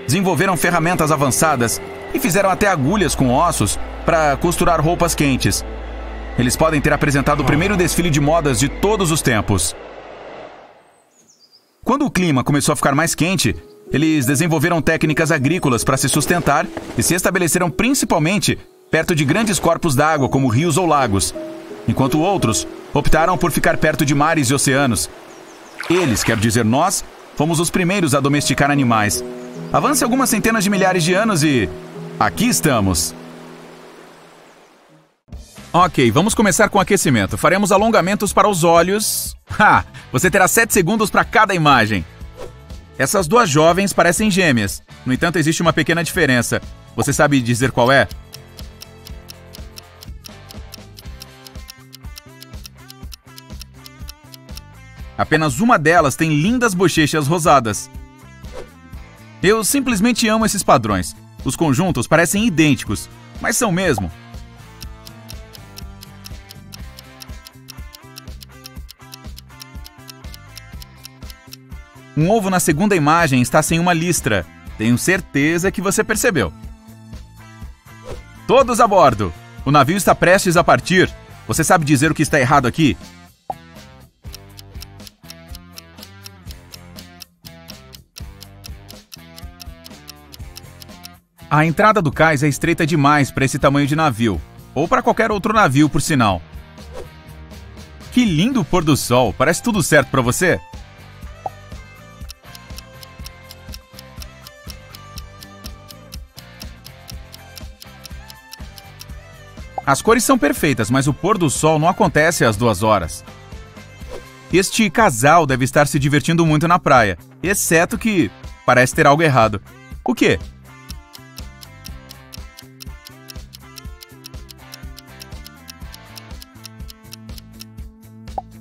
Desenvolveram ferramentas avançadas e fizeram até agulhas com ossos para costurar roupas quentes. Eles podem ter apresentado o primeiro desfile de modas de todos os tempos. Quando o clima começou a ficar mais quente, eles desenvolveram técnicas agrícolas para se sustentar e se estabeleceram principalmente perto de grandes corpos d'água, como rios ou lagos, enquanto outros optaram por ficar perto de mares e oceanos. Eles, quer dizer nós, fomos os primeiros a domesticar animais. Avance algumas centenas de milhares de anos e... aqui estamos! Ok, vamos começar com o aquecimento. Faremos alongamentos para os olhos. Você terá 7 segundos para cada imagem. Essas duas jovens parecem gêmeas. No entanto, existe uma pequena diferença. Você sabe dizer qual é? Apenas uma delas tem lindas bochechas rosadas. Eu simplesmente amo esses padrões. Os conjuntos parecem idênticos, mas são mesmo. Um ovo na segunda imagem está sem uma listra. Tenho certeza que você percebeu. Todos a bordo. O navio está prestes a partir. Você sabe dizer o que está errado aqui? A entrada do cais é estreita demais para esse tamanho de navio. Ou para qualquer outro navio, por sinal. Que lindo pôr do sol. Parece tudo certo para você? As cores são perfeitas, mas o pôr do sol não acontece às 2 horas. Este casal deve estar se divertindo muito na praia, exceto que parece ter algo errado. O quê?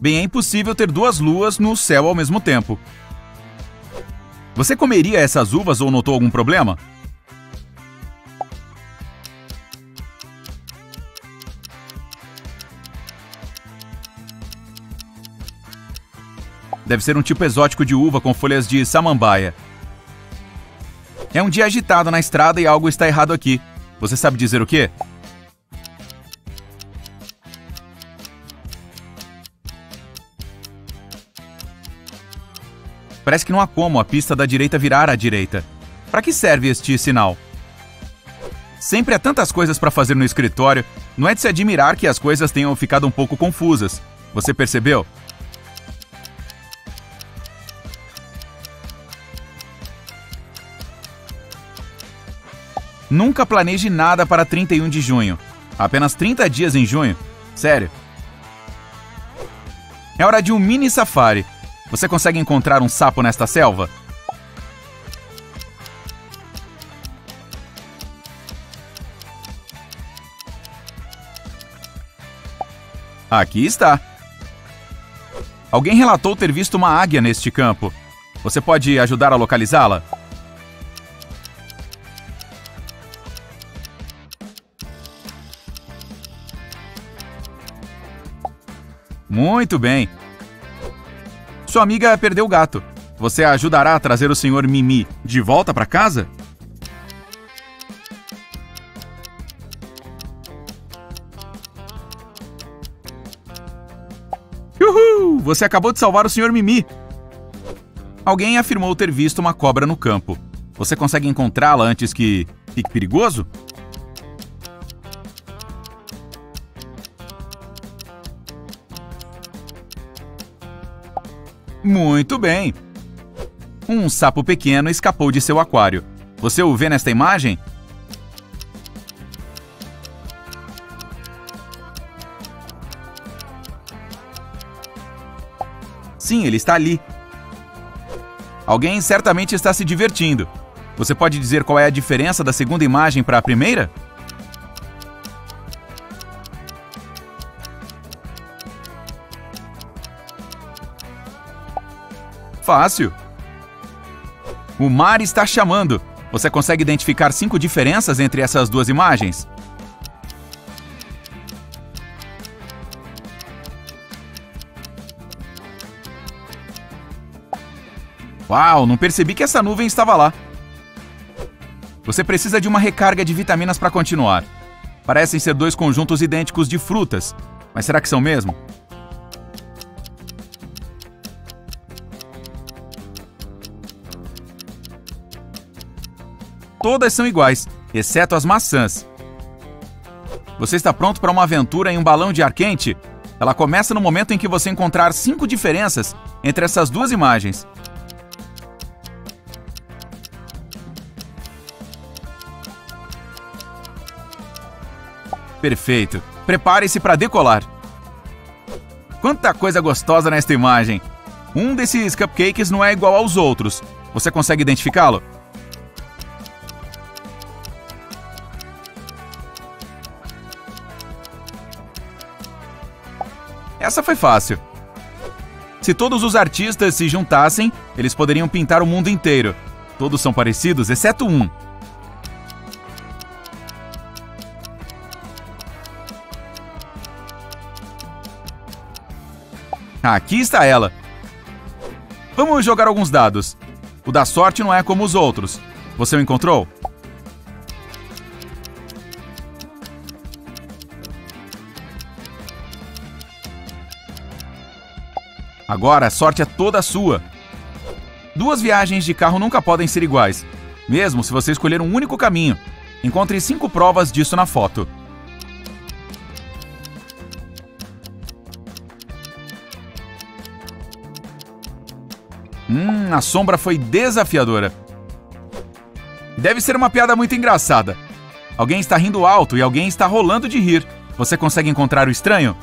Bem, é impossível ter 2 luas no céu ao mesmo tempo. Você comeria essas uvas ou notou algum problema? Deve ser um tipo exótico de uva com folhas de samambaia. É um dia agitado na estrada e algo está errado aqui. Você sabe dizer o quê? Parece que não há como a pista da direita virar à direita. Para que serve este sinal? Sempre há tantas coisas para fazer no escritório, não é de se admirar que as coisas tenham ficado um pouco confusas. Você percebeu? Nunca planeje nada para 31 de junho. Apenas 30 dias em junho? Sério. É hora de um mini safari. Você consegue encontrar um sapo nesta selva? Aqui está. Alguém relatou ter visto uma águia neste campo. Você pode ajudar a localizá-la? Muito bem. Sua amiga perdeu o gato. Você a ajudará a trazer o Sr. Mimi de volta para casa? Uhul! Você acabou de salvar o Sr. Mimi. Alguém afirmou ter visto uma cobra no campo. Você consegue encontrá-la antes que fique perigoso? Muito bem. Um sapo pequeno escapou de seu aquário. Você o vê nesta imagem? Sim, ele está ali. Alguém certamente está se divertindo. Você pode dizer qual é a diferença da segunda imagem para a primeira? Fácil. O mar está chamando. Você consegue identificar 5 diferenças entre essas duas imagens? Uau, não percebi que essa nuvem estava lá. Você precisa de uma recarga de vitaminas para continuar. Parecem ser dois conjuntos idênticos de frutas, mas será que são mesmo? Todas são iguais, exceto as maçãs. Você está pronto para uma aventura em um balão de ar quente? Ela começa no momento em que você encontrar 5 diferenças entre essas duas imagens. Perfeito. Prepare-se para decolar. Quanta coisa gostosa nesta imagem! Um desses cupcakes não é igual aos outros. Você consegue identificá-lo? Essa foi fácil. Se todos os artistas se juntassem, eles poderiam pintar o mundo inteiro. Todos são parecidos, exceto um. Aqui está ela. Vamos jogar alguns dados. O da sorte não é como os outros. Você o encontrou? Agora a sorte é toda sua. 2 viagens de carro nunca podem ser iguais, mesmo se você escolher um único caminho. Encontre 5 provas disso na foto. A sombra foi desafiadora. Deve ser uma piada muito engraçada. Alguém está rindo alto e alguém está rolando de rir. Você consegue encontrar o estranho?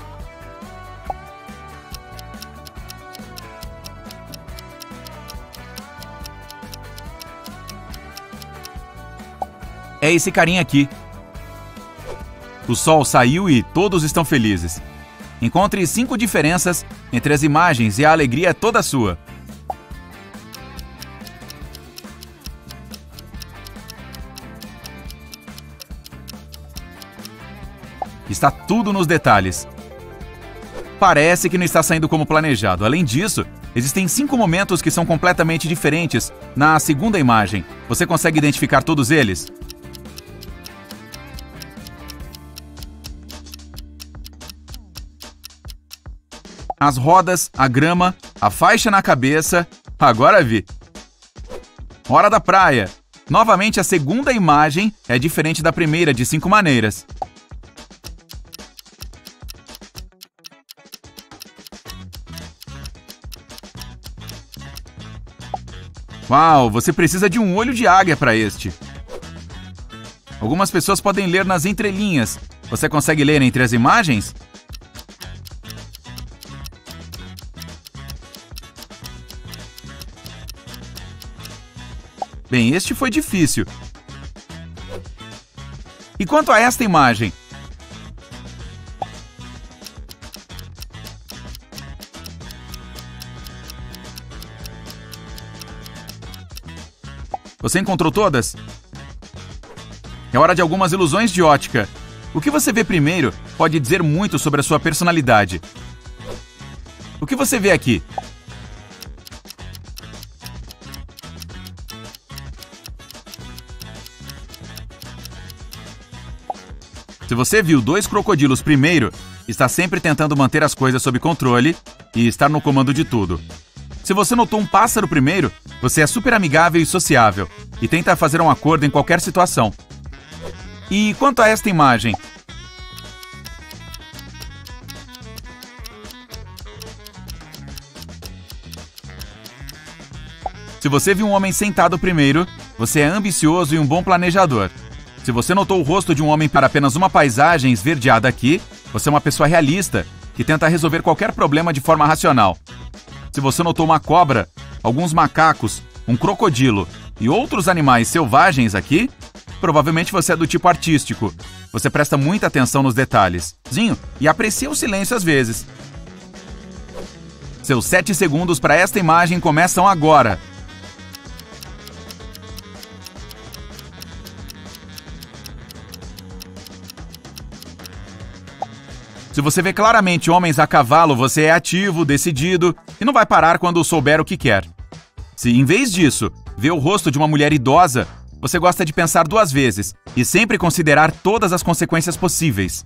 É esse carinha aqui. O sol saiu e todos estão felizes. Encontre 5 diferenças entre as imagens e a alegria é toda sua. Está tudo nos detalhes. Parece que não está saindo como planejado. Além disso, existem 5 momentos que são completamente diferentes na segunda imagem. Você consegue identificar todos eles? As rodas, a grama, a faixa na cabeça. Agora vi. Hora da praia. Novamente, a segunda imagem é diferente da primeira de 5 maneiras. Uau, você precisa de um olho de águia para este. Algumas pessoas podem ler nas entrelinhas. Você consegue ler entre as imagens? Bem, este foi difícil. E quanto a esta imagem? Você encontrou todas? É hora de algumas ilusões de ótica. O que você vê primeiro pode dizer muito sobre a sua personalidade. O que você vê aqui? Se você viu 2 crocodilos primeiro, está sempre tentando manter as coisas sob controle e estar no comando de tudo. Se você notou um pássaro primeiro, você é super amigável e sociável e tenta fazer um acordo em qualquer situação. E quanto a esta imagem? Se você viu um homem sentado primeiro, você é ambicioso e um bom planejador. Se você notou o rosto de um homem para apenas uma paisagem esverdeada aqui, você é uma pessoa realista que tenta resolver qualquer problema de forma racional. Se você notou uma cobra, alguns macacos, um crocodilo e outros animais selvagens aqui, provavelmente você é do tipo artístico. Você presta muita atenção nos detalhes e aprecia o silêncio às vezes. Seus 7 segundos para esta imagem começam agora. Se você vê claramente homens a cavalo, você é ativo, decidido e não vai parar quando souber o que quer. Se, em vez disso, vê o rosto de uma mulher idosa, você gosta de pensar 2 vezes e sempre considerar todas as consequências possíveis.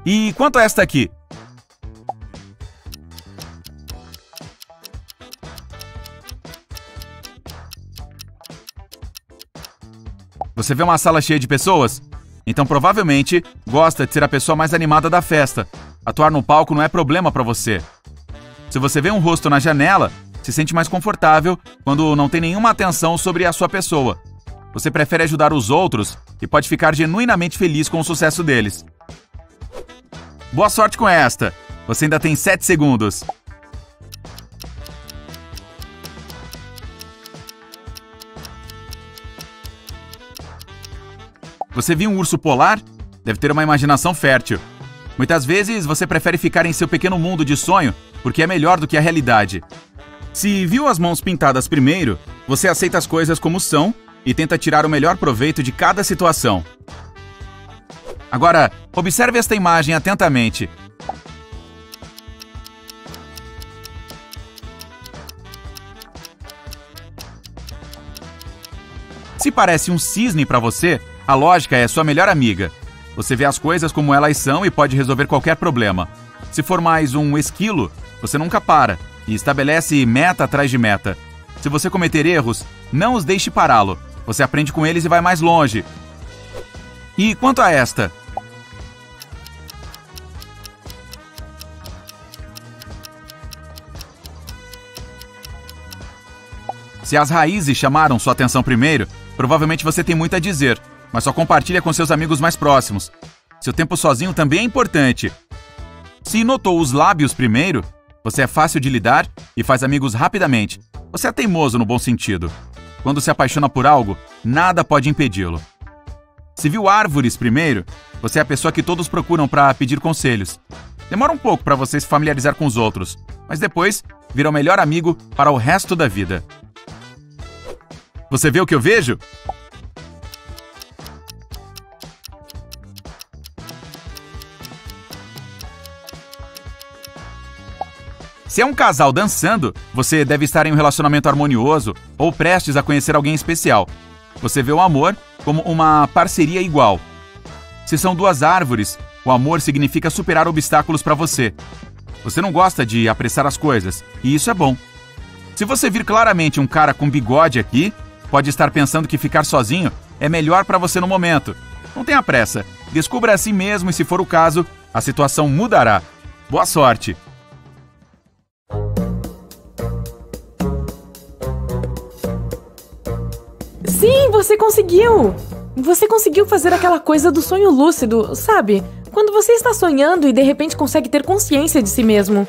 E quanto a esta aqui? Você vê uma sala cheia de pessoas? Então provavelmente gosta de ser a pessoa mais animada da festa. Atuar no palco não é problema para você. Se você vê um rosto na janela, se sente mais confortável quando não tem nenhuma atenção sobre a sua pessoa. Você prefere ajudar os outros e pode ficar genuinamente feliz com o sucesso deles. Boa sorte com esta! Você ainda tem 7 segundos. Você viu um urso polar? Deve ter uma imaginação fértil. Muitas vezes você prefere ficar em seu pequeno mundo de sonho porque é melhor do que a realidade. Se viu as mãos pintadas primeiro, você aceita as coisas como são e tenta tirar o melhor proveito de cada situação. Agora, observe esta imagem atentamente. Se parece um cisne para você, a lógica é sua melhor amiga. Você vê as coisas como elas são e pode resolver qualquer problema. Se for mais um esquilo, você nunca para e estabelece meta atrás de meta. Se você cometer erros, não os deixe pará-lo. Você aprende com eles e vai mais longe. E quanto a esta? Se as raízes chamaram sua atenção primeiro, provavelmente você tem muito a dizer, mas só compartilha com seus amigos mais próximos. Seu tempo sozinho também é importante. Se notou os lábios primeiro, você é fácil de lidar e faz amigos rapidamente. Você é teimoso no bom sentido. Quando se apaixona por algo, nada pode impedi-lo. Se viu árvores primeiro, você é a pessoa que todos procuram para pedir conselhos. Demora um pouco para você se familiarizar com os outros, mas depois vira o melhor amigo para o resto da vida. Você vê o que eu vejo? Se é um casal dançando, você deve estar em um relacionamento harmonioso ou prestes a conhecer alguém especial. Você vê o amor como uma parceria igual. Se são 2 árvores, o amor significa superar obstáculos para você. Você não gosta de apressar as coisas, e isso é bom. Se você vir claramente um cara com bigode aqui, pode estar pensando que ficar sozinho é melhor para você no momento. Não tenha pressa. Descubra a si mesmo e, se for o caso, a situação mudará. Boa sorte! Sim, você conseguiu! Você conseguiu fazer aquela coisa do sonho lúcido, sabe? Quando você está sonhando e de repente consegue ter consciência de si mesmo.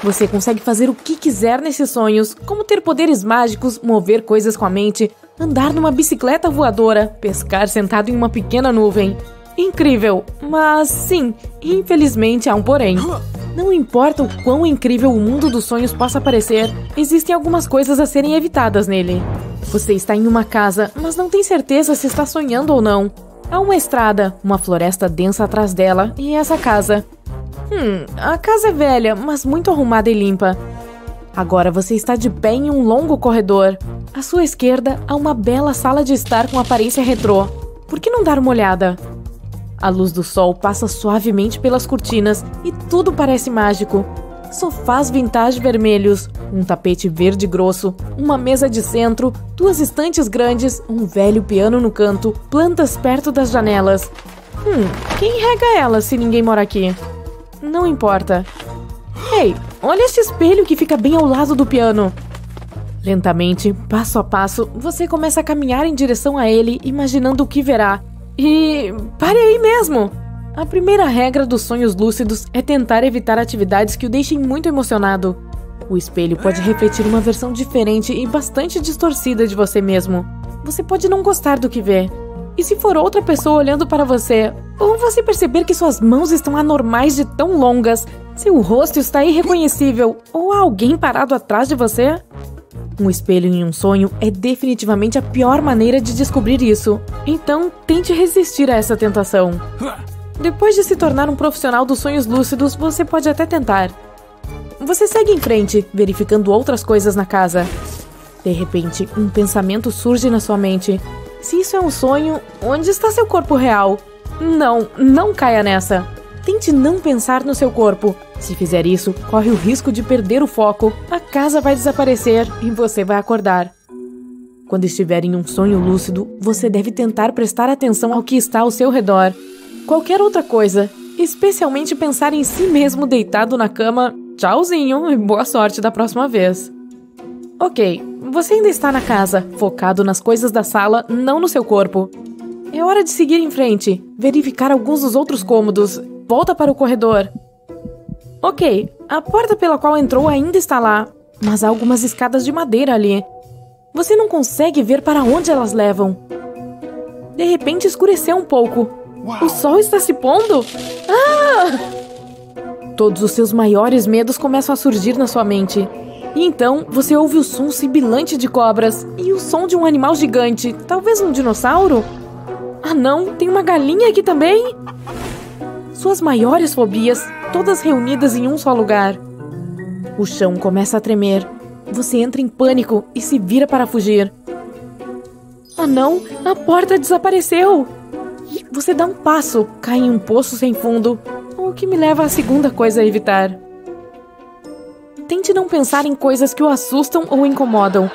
Você consegue fazer o que quiser nesses sonhos, como ter poderes mágicos, mover coisas com a mente, andar numa bicicleta voadora, pescar sentado em uma pequena nuvem. Incrível, mas sim, infelizmente há um porém. Não importa o quão incrível o mundo dos sonhos possa parecer, existem algumas coisas a serem evitadas nele. Você está em uma casa, mas não tem certeza se está sonhando ou não. Há uma estrada, uma floresta densa atrás dela e essa casa. A casa é velha, mas muito arrumada e limpa. Agora você está de pé em um longo corredor. À sua esquerda há uma bela sala de estar com aparência retrô. Por que não dar uma olhada? A luz do sol passa suavemente pelas cortinas e tudo parece mágico. Sofás vintage vermelhos, um tapete verde grosso, uma mesa de centro, 2 estantes grandes, um velho piano no canto, plantas perto das janelas. Quem rega elas se ninguém mora aqui? Não importa. Ei, olha esse espelho que fica bem ao lado do piano. Lentamente, passo a passo, você começa a caminhar em direção a ele, imaginando o que verá. E pare aí mesmo! A primeira regra dos sonhos lúcidos é tentar evitar atividades que o deixem muito emocionado. O espelho pode refletir uma versão diferente e bastante distorcida de você mesmo. Você pode não gostar do que vê. E se for outra pessoa olhando para você, ou você perceber que suas mãos estão anormais de tão longas, seu rosto está irreconhecível, ou há alguém parado atrás de você? Um espelho em um sonho é definitivamente a pior maneira de descobrir isso. Então, tente resistir a essa tentação. Depois de se tornar um profissional dos sonhos lúcidos, você pode até tentar. você segue em frente, verificando outras coisas na casa. De repente, um pensamento surge na sua mente. Se isso é um sonho, onde está seu corpo real? Não caia nessa. Tente não pensar no seu corpo. Se fizer isso, corre o risco de perder o foco, a casa vai desaparecer e você vai acordar. Quando estiver em um sonho lúcido, você deve tentar prestar atenção ao que está ao seu redor. Qualquer outra coisa, especialmente pensar em si mesmo deitado na cama, tchauzinho e boa sorte da próxima vez. Ok, você ainda está na casa, focado nas coisas da sala, não no seu corpo. É hora de seguir em frente, verificar alguns dos outros cômodos. Volta para o corredor. Ok, a porta pela qual entrou ainda está lá, mas há algumas escadas de madeira ali. Você não consegue ver para onde elas levam. De repente escureceu um pouco. O sol está se pondo? Ah! Todos os seus maiores medos começam a surgir na sua mente. E então você ouve o som sibilante de cobras e o som de um animal gigante, talvez um dinossauro? Ah não, tem uma galinha aqui também? Suas maiores fobias, todas reunidas em um só lugar. O chão começa a tremer. Você entra em pânico e se vira para fugir. Ah não, a porta desapareceu! Você dá um passo, cai em um poço sem fundo, o que me leva à segunda coisa a evitar. Tente não pensar em coisas que o assustam ou incomodam.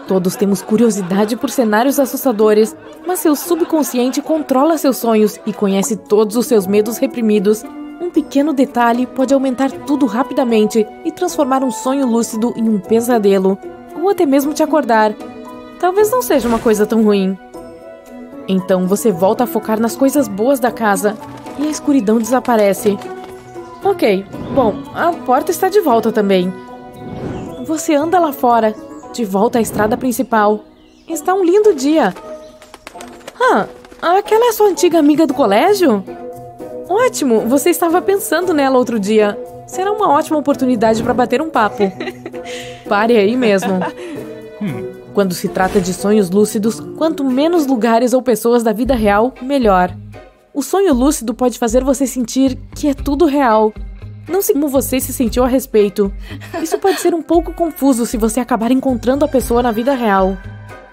Todos temos curiosidade por cenários assustadores, mas seu subconsciente controla seus sonhos e conhece todos os seus medos reprimidos. Um pequeno detalhe pode aumentar tudo rapidamente e transformar um sonho lúcido em um pesadelo, ou até mesmo te acordar. Talvez não seja uma coisa tão ruim. Então você volta a focar nas coisas boas da casa e a escuridão desaparece. Ok, bom, a porta está de volta também. Você anda lá fora, de volta à estrada principal. Está um lindo dia. Aquela é a sua antiga amiga do colégio? Ótimo, você estava pensando nela outro dia. Será uma ótima oportunidade para bater um papo. Pare aí mesmo. Quando se trata de sonhos lúcidos, quanto menos lugares ou pessoas da vida real, melhor. O sonho lúcido pode fazer você sentir que é tudo real. Não sei como você se sentiu a respeito. Isso pode ser um pouco confuso se você acabar encontrando a pessoa na vida real.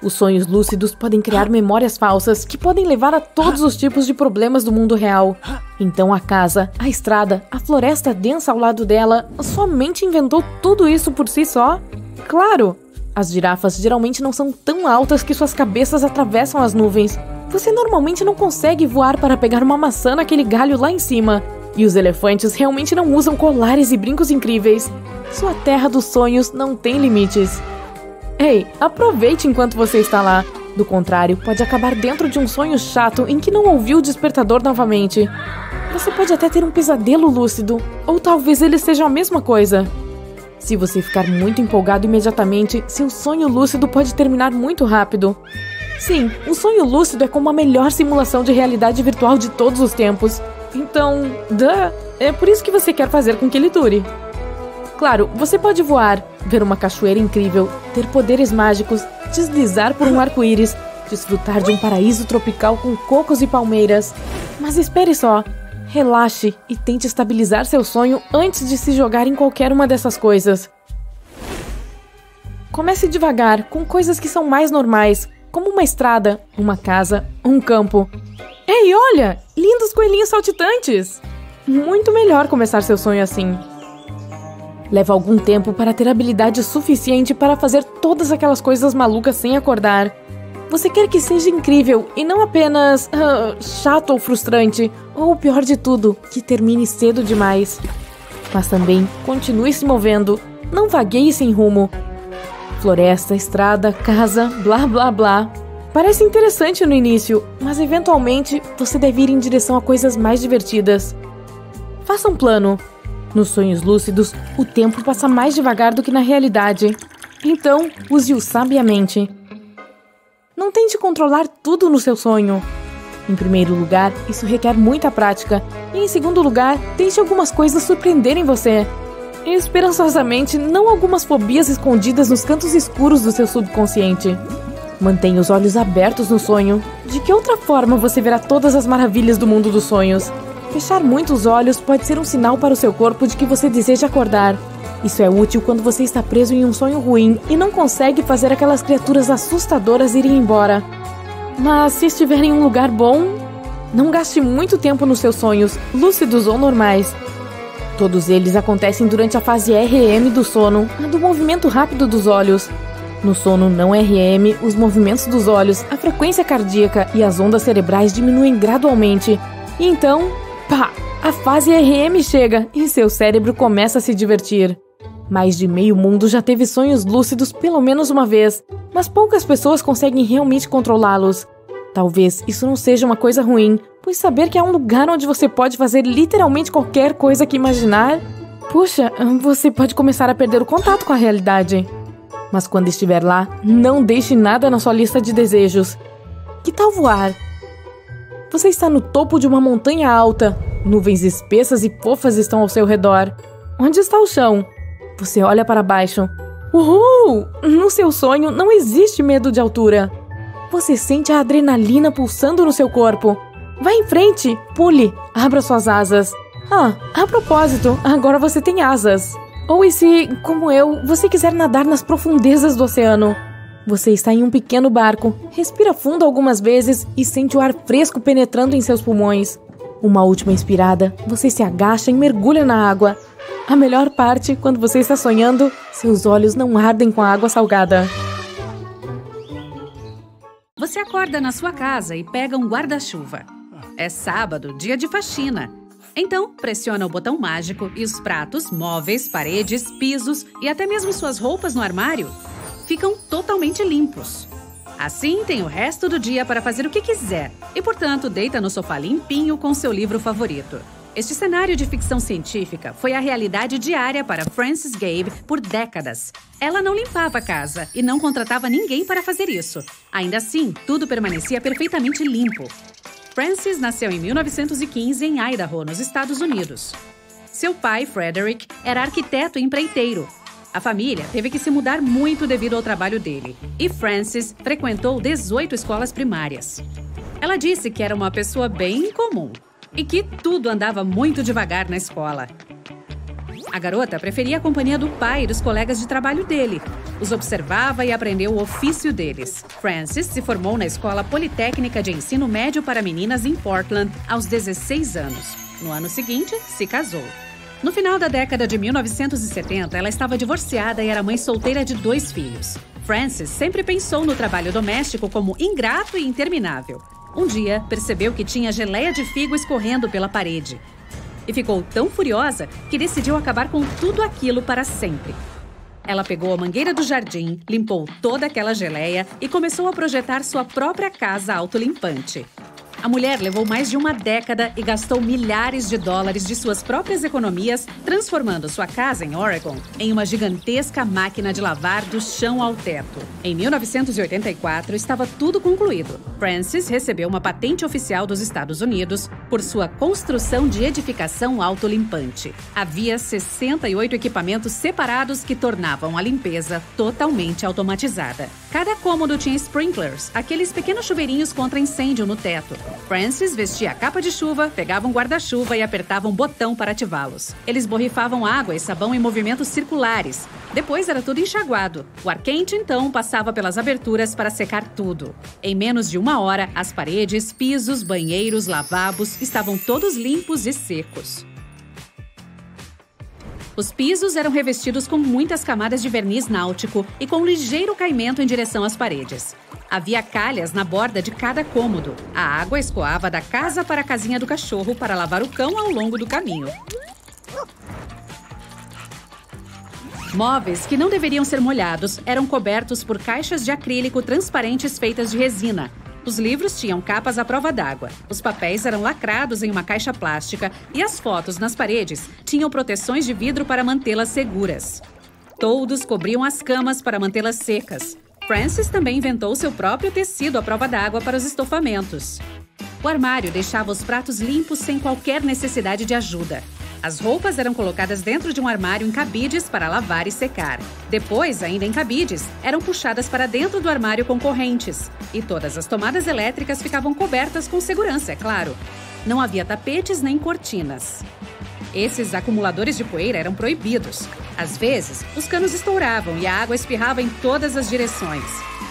Os sonhos lúcidos podem criar memórias falsas que podem levar a todos os tipos de problemas do mundo real. Então a casa, a estrada, a floresta densa ao lado dela, sua mente inventou tudo isso por si só? Claro! As girafas geralmente não são tão altas que suas cabeças atravessam as nuvens. Você normalmente não consegue voar para pegar uma maçã naquele galho lá em cima. E os elefantes realmente não usam colares e brincos incríveis. Sua terra dos sonhos não tem limites. Ei, aproveite enquanto você está lá. Do contrário, pode acabar dentro de um sonho chato em que não ouviu o despertador novamente. Você pode até ter um pesadelo lúcido, ou talvez ele seja a mesma coisa. Se você ficar muito empolgado imediatamente, seu sonho lúcido pode terminar muito rápido. Sim, um sonho lúcido é como a melhor simulação de realidade virtual de todos os tempos. Então, é por isso que você quer fazer com que ele dure. Claro, você pode voar, ver uma cachoeira incrível, ter poderes mágicos, deslizar por um arco-íris, desfrutar de um paraíso tropical com cocos e palmeiras. Mas espere só. Relaxe e tente estabilizar seu sonho antes de se jogar em qualquer uma dessas coisas. Comece devagar, com coisas que são mais normais, como uma estrada, uma casa, um campo. Ei, olha! Lindos coelhinhos saltitantes! Muito melhor começar seu sonho assim. Leva algum tempo para ter habilidade suficiente para fazer todas aquelas coisas malucas sem acordar. Você quer que seja incrível e não apenas chato ou frustrante, ou o pior de tudo, que termine cedo demais. Mas também continue se movendo, não vagueie sem rumo. Floresta, estrada, casa, blá blá blá. Parece interessante no início, mas eventualmente você deve ir em direção a coisas mais divertidas. Faça um plano. Nos sonhos lúcidos, o tempo passa mais devagar do que na realidade. Então, use-o sabiamente. Não tente controlar tudo no seu sonho. Em primeiro lugar, isso requer muita prática. E em segundo lugar, deixe algumas coisas surpreenderem você. E esperançosamente, não algumas fobias escondidas nos cantos escuros do seu subconsciente. Mantenha os olhos abertos no sonho. De que outra forma você verá todas as maravilhas do mundo dos sonhos? Fechar muito os olhos pode ser um sinal para o seu corpo de que você deseja acordar. Isso é útil quando você está preso em um sonho ruim e não consegue fazer aquelas criaturas assustadoras irem embora. Mas se estiver em um lugar bom, não gaste muito tempo nos seus sonhos, lúcidos ou normais. Todos eles acontecem durante a fase REM do sono, a do movimento rápido dos olhos. No sono não REM, os movimentos dos olhos, a frequência cardíaca e as ondas cerebrais diminuem gradualmente. E então, pá, a fase REM chega e seu cérebro começa a se divertir. Mais de meio mundo já teve sonhos lúcidos pelo menos uma vez, mas poucas pessoas conseguem realmente controlá-los. Talvez isso não seja uma coisa ruim, pois saber que há um lugar onde você pode fazer literalmente qualquer coisa que imaginar... Puxa, você pode começar a perder o contato com a realidade. Mas quando estiver lá, não deixe nada na sua lista de desejos. Que tal voar? Você está no topo de uma montanha alta. Nuvens espessas e fofas estão ao seu redor. Onde está o chão? Você olha para baixo. Uhul! No seu sonho não existe medo de altura. Você sente a adrenalina pulsando no seu corpo. Vá em frente, pule, abra suas asas. A propósito, agora você tem asas. Ou e se, como eu, você quiser nadar nas profundezas do oceano? Você está em um pequeno barco, respira fundo algumas vezes e sente o ar fresco penetrando em seus pulmões. Uma última inspirada, você se agacha e mergulha na água. A melhor parte, quando você está sonhando, seus olhos não ardem com a água salgada. Você acorda na sua casa e pega um guarda-chuva. É sábado, dia de faxina. Então, pressiona o botão mágico e os pratos, móveis, paredes, pisos e até mesmo suas roupas no armário ficam totalmente limpos. Assim, tem o resto do dia para fazer o que quiser e, portanto, deita no sofá limpinho com seu livro favorito. Este cenário de ficção científica foi a realidade diária para Frances Gabe por décadas. Ela não limpava a casa e não contratava ninguém para fazer isso. Ainda assim, tudo permanecia perfeitamente limpo. Frances nasceu em 1915 em Idaho, nos Estados Unidos. Seu pai, Frederick, era arquiteto e empreiteiro. A família teve que se mudar muito devido ao trabalho dele, e Frances frequentou 18 escolas primárias. Ela disse que era uma pessoa bem comum e que tudo andava muito devagar na escola. A garota preferia a companhia do pai e dos colegas de trabalho dele. Os observava e aprendeu o ofício deles. Frances se formou na Escola Politécnica de Ensino Médio para Meninas em Portland aos 16 anos. No ano seguinte, se casou. No final da década de 1970, ela estava divorciada e era mãe solteira de 2 filhos. Frances sempre pensou no trabalho doméstico como ingrato e interminável. Um dia, percebeu que tinha geleia de figo escorrendo pela parede. E ficou tão furiosa que decidiu acabar com tudo aquilo para sempre. Ela pegou a mangueira do jardim, limpou toda aquela geleia e começou a projetar sua própria casa autolimpante. A mulher levou mais de uma década e gastou milhares de dólares de suas próprias economias, transformando sua casa em Oregon em uma gigantesca máquina de lavar do chão ao teto. Em 1984, estava tudo concluído. Frances recebeu uma patente oficial dos Estados Unidos por sua construção de edificação autolimpante. Havia 68 equipamentos separados que tornavam a limpeza totalmente automatizada. Cada cômodo tinha sprinklers, aqueles pequenos chuveirinhos contra incêndio no teto. Frances vestia a capa de chuva, pegava um guarda-chuva e apertava um botão para ativá-los. Eles borrifavam água e sabão em movimentos circulares. Depois era tudo enxaguado. O ar quente, então, passava pelas aberturas para secar tudo. Em menos de 1 hora, as paredes, pisos, banheiros, lavabos estavam todos limpos e secos. Os pisos eram revestidos com muitas camadas de verniz náutico e com ligeiro caimento em direção às paredes. Havia calhas na borda de cada cômodo. A água escoava da casa para a casinha do cachorro para lavar o cão ao longo do caminho. Móveis que não deveriam ser molhados eram cobertos por caixas de acrílico transparentes feitas de resina. Os livros tinham capas à prova d'água. Os papéis eram lacrados em uma caixa plástica e as fotos nas paredes tinham proteções de vidro para mantê-las seguras. Todos cobriam as camas para mantê-las secas. Frances também inventou seu próprio tecido à prova d'água para os estofamentos. O armário deixava os pratos limpos sem qualquer necessidade de ajuda. As roupas eram colocadas dentro de um armário em cabides para lavar e secar. Depois, ainda em cabides, eram puxadas para dentro do armário com correntes. E todas as tomadas elétricas ficavam cobertas com segurança, é claro. não havia tapetes nem cortinas. Esses acumuladores de poeira eram proibidos. Às vezes, os canos estouravam e a água espirrava em todas as direções.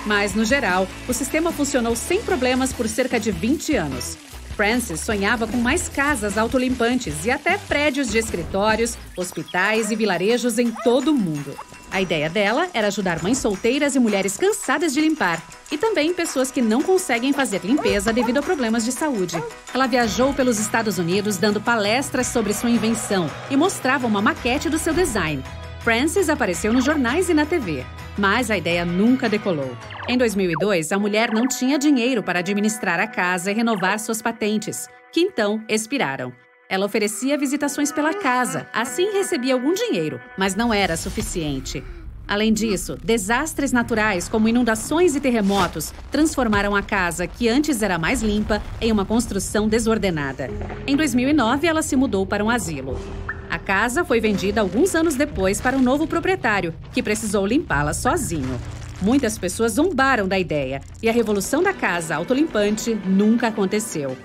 Mas, no geral, o sistema funcionou sem problemas por cerca de 20 anos. Frances sonhava com mais casas autolimpantes e até prédios de escritórios, hospitais e vilarejos em todo o mundo. A ideia dela era ajudar mães solteiras e mulheres cansadas de limpar, e também pessoas que não conseguem fazer limpeza devido a problemas de saúde. Ela viajou pelos Estados Unidos dando palestras sobre sua invenção e mostrava uma maquete do seu design. Frances apareceu nos jornais e na TV, mas a ideia nunca decolou. Em 2002, a mulher não tinha dinheiro para administrar a casa e renovar suas patentes, que então expiraram. Ela oferecia visitações pela casa, assim recebia algum dinheiro, mas não era suficiente. Além disso, desastres naturais como inundações e terremotos transformaram a casa, que antes era mais limpa, em uma construção desordenada. Em 2009, ela se mudou para um asilo. A casa foi vendida alguns anos depois para um novo proprietário, que precisou limpá-la sozinho. Muitas pessoas zombaram da ideia e a revolução da casa autolimpante nunca aconteceu.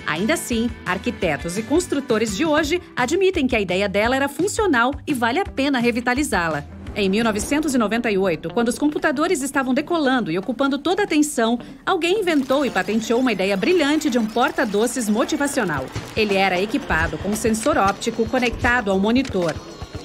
Ainda assim, arquitetos e construtores de hoje admitem que a ideia dela era funcional e vale a pena revitalizá-la. Em 1998, quando os computadores estavam decolando e ocupando toda a atenção, alguém inventou e patenteou uma ideia brilhante de um porta-doces motivacional. Ele era equipado com um sensor óptico conectado ao monitor.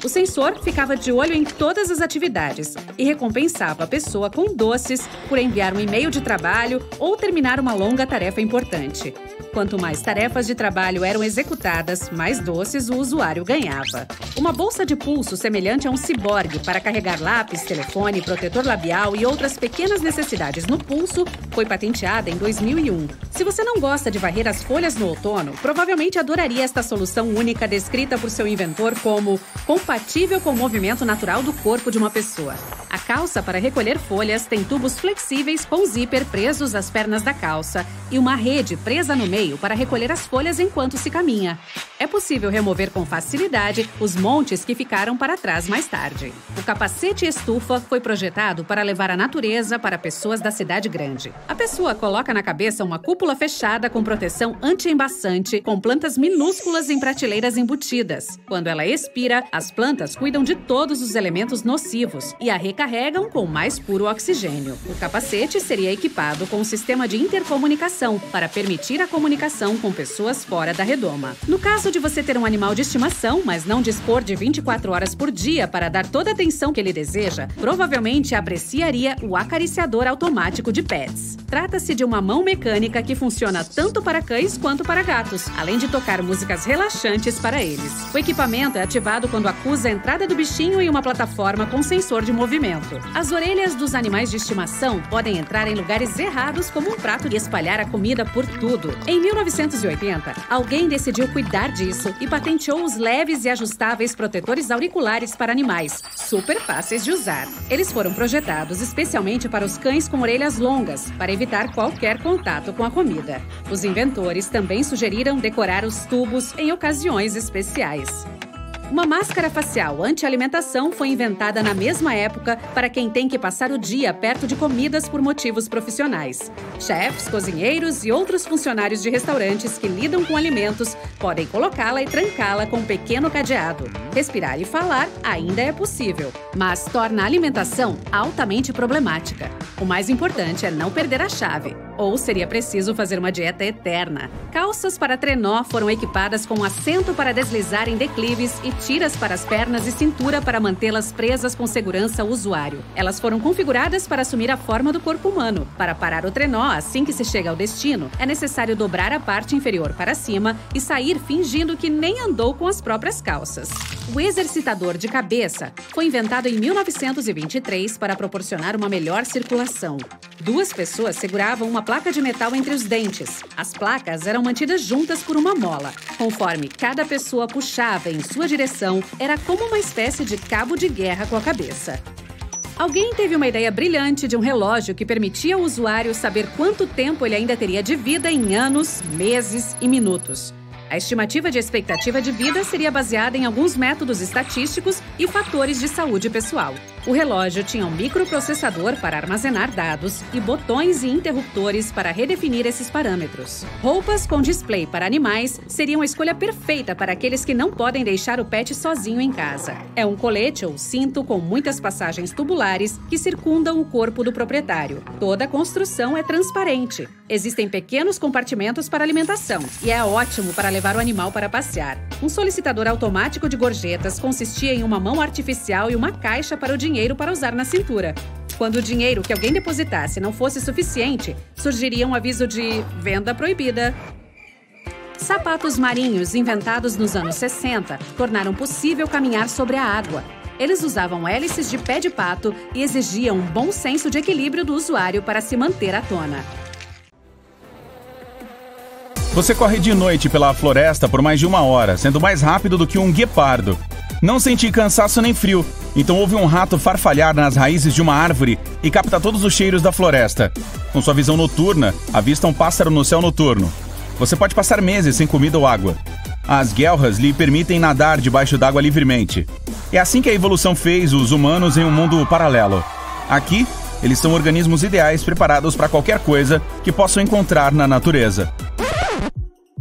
O sensor ficava de olho em todas as atividades e recompensava a pessoa com doces por enviar um e-mail de trabalho ou terminar uma longa tarefa importante. Quanto mais tarefas de trabalho eram executadas, mais doces o usuário ganhava. Uma bolsa de pulso semelhante a um ciborgue para carregar lápis, telefone, protetor labial e outras pequenas necessidades no pulso foi patenteada em 2001. Se você não gosta de varrer as folhas no outono, provavelmente adoraria esta solução única descrita por seu inventor como compatível com o movimento natural do corpo de uma pessoa. A calça para recolher folhas tem tubos flexíveis com zíper presos às pernas da calça e uma rede presa no meio para recolher as folhas enquanto se caminha. É possível remover com facilidade os montes que ficaram para trás mais tarde. O capacete estufa foi projetado para levar a natureza para pessoas da cidade grande. A pessoa coloca na cabeça uma cúpula fechada com proteção anti-embaçante, com plantas minúsculas em prateleiras embutidas. Quando ela expira, as plantas cuidam de todos os elementos nocivos e a recarregam com o mais puro oxigênio. O capacete seria equipado com um sistema de intercomunicação para permitir a comunicação com pessoas fora da redoma. No caso de você ter um animal de estimação, mas não dispor de 24 horas por dia para dar toda a atenção que ele deseja, provavelmente apreciaria o acariciador automático de pets. Trata-se de uma mão mecânica que funciona tanto para cães quanto para gatos, além de tocar músicas relaxantes para eles. O equipamento é ativado quando acusa a entrada do bichinho em uma plataforma com sensor de movimento. As orelhas dos animais de estimação podem entrar em lugares errados como um prato e espalhar a comida por tudo. Em 1980, alguém decidiu cuidar disso e patenteou os leves e ajustáveis protetores auriculares para animais, super fáceis de usar. Eles foram projetados especialmente para os cães com orelhas longas, para evitar qualquer contato com a comida. Os inventores também sugeriram decorar os tubos em ocasiões especiais. Uma máscara facial anti-alimentação foi inventada na mesma época para quem tem que passar o dia perto de comidas por motivos profissionais. Chefs, cozinheiros e outros funcionários de restaurantes que lidam com alimentos podem colocá-la e trancá-la com um pequeno cadeado. Respirar e falar ainda é possível, mas torna a alimentação altamente problemática. O mais importante é não perder a chave, ou seria preciso fazer uma dieta eterna. Calças para trenó foram equipadas com um assento para deslizar em declives e tiras para as pernas e cintura para mantê-las presas com segurança ao usuário. Elas foram configuradas para assumir a forma do corpo humano. Para parar o trenó assim que se chega ao destino, é necessário dobrar a parte inferior para cima e sair fingindo que nem andou com as próprias calças. O exercitador de cabeça foi inventado em 1923 para proporcionar uma melhor circulação. Duas pessoas seguravam uma placa de metal entre os dentes. As placas eram mantidas juntas por uma mola. Conforme cada pessoa puxava em sua direção, era como uma espécie de cabo de guerra com a cabeça. Alguém teve uma ideia brilhante de um relógio que permitia ao usuário saber quanto tempo ele ainda teria de vida em anos, meses e minutos. A estimativa de expectativa de vida seria baseada em alguns métodos estatísticos e fatores de saúde pessoal. O relógio tinha um microprocessador para armazenar dados e botões e interruptores para redefinir esses parâmetros. Roupas com display para animais seriam a escolha perfeita para aqueles que não podem deixar o pet sozinho em casa. É um colete ou cinto com muitas passagens tubulares que circundam o corpo do proprietário. Toda a construção é transparente. Existem pequenos compartimentos para alimentação e é ótimo para levar o animal para passear. Um solicitador automático de gorjetas consistia em uma mão artificial e uma caixa para o dinheiro para usar na cintura. Quando o dinheiro que alguém depositasse não fosse suficiente, surgiria um aviso de venda proibida. Sapatos marinhos inventados nos anos 60 tornaram possível caminhar sobre a água. Eles usavam hélices de pé de pato e exigiam um bom senso de equilíbrio do usuário para se manter à tona. Você corre de noite pela floresta por mais de 1 hora, sendo mais rápido do que um guepardo. Não senti cansaço nem frio, então ouve um rato farfalhar nas raízes de uma árvore e capta todos os cheiros da floresta. Com sua visão noturna, avista um pássaro no céu noturno. Você pode passar meses sem comida ou água. As guelras lhe permitem nadar debaixo d'água livremente. É assim que a evolução fez os humanos em um mundo paralelo. Aqui, eles são organismos ideais preparados para qualquer coisa que possam encontrar na natureza.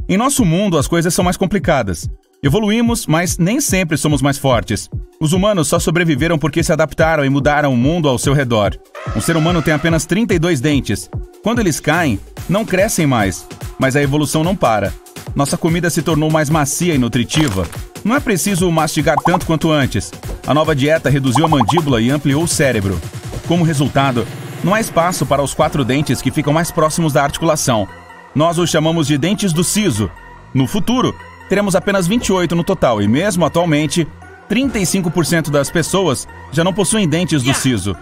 Em nosso mundo, as coisas são mais complicadas. Evoluímos, mas nem sempre somos mais fortes. Os humanos só sobreviveram porque se adaptaram e mudaram o mundo ao seu redor. Um ser humano tem apenas 32 dentes. Quando eles caem, não crescem mais. Mas a evolução não para. Nossa comida se tornou mais macia e nutritiva. Não é preciso mastigar tanto quanto antes. A nova dieta reduziu a mandíbula e ampliou o cérebro. Como resultado, não há espaço para os 4 dentes que ficam mais próximos da articulação. Nós os chamamos de dentes do siso. No futuro, teremos apenas 28 no total e, mesmo atualmente, 35% das pessoas já não possuem dentes do siso.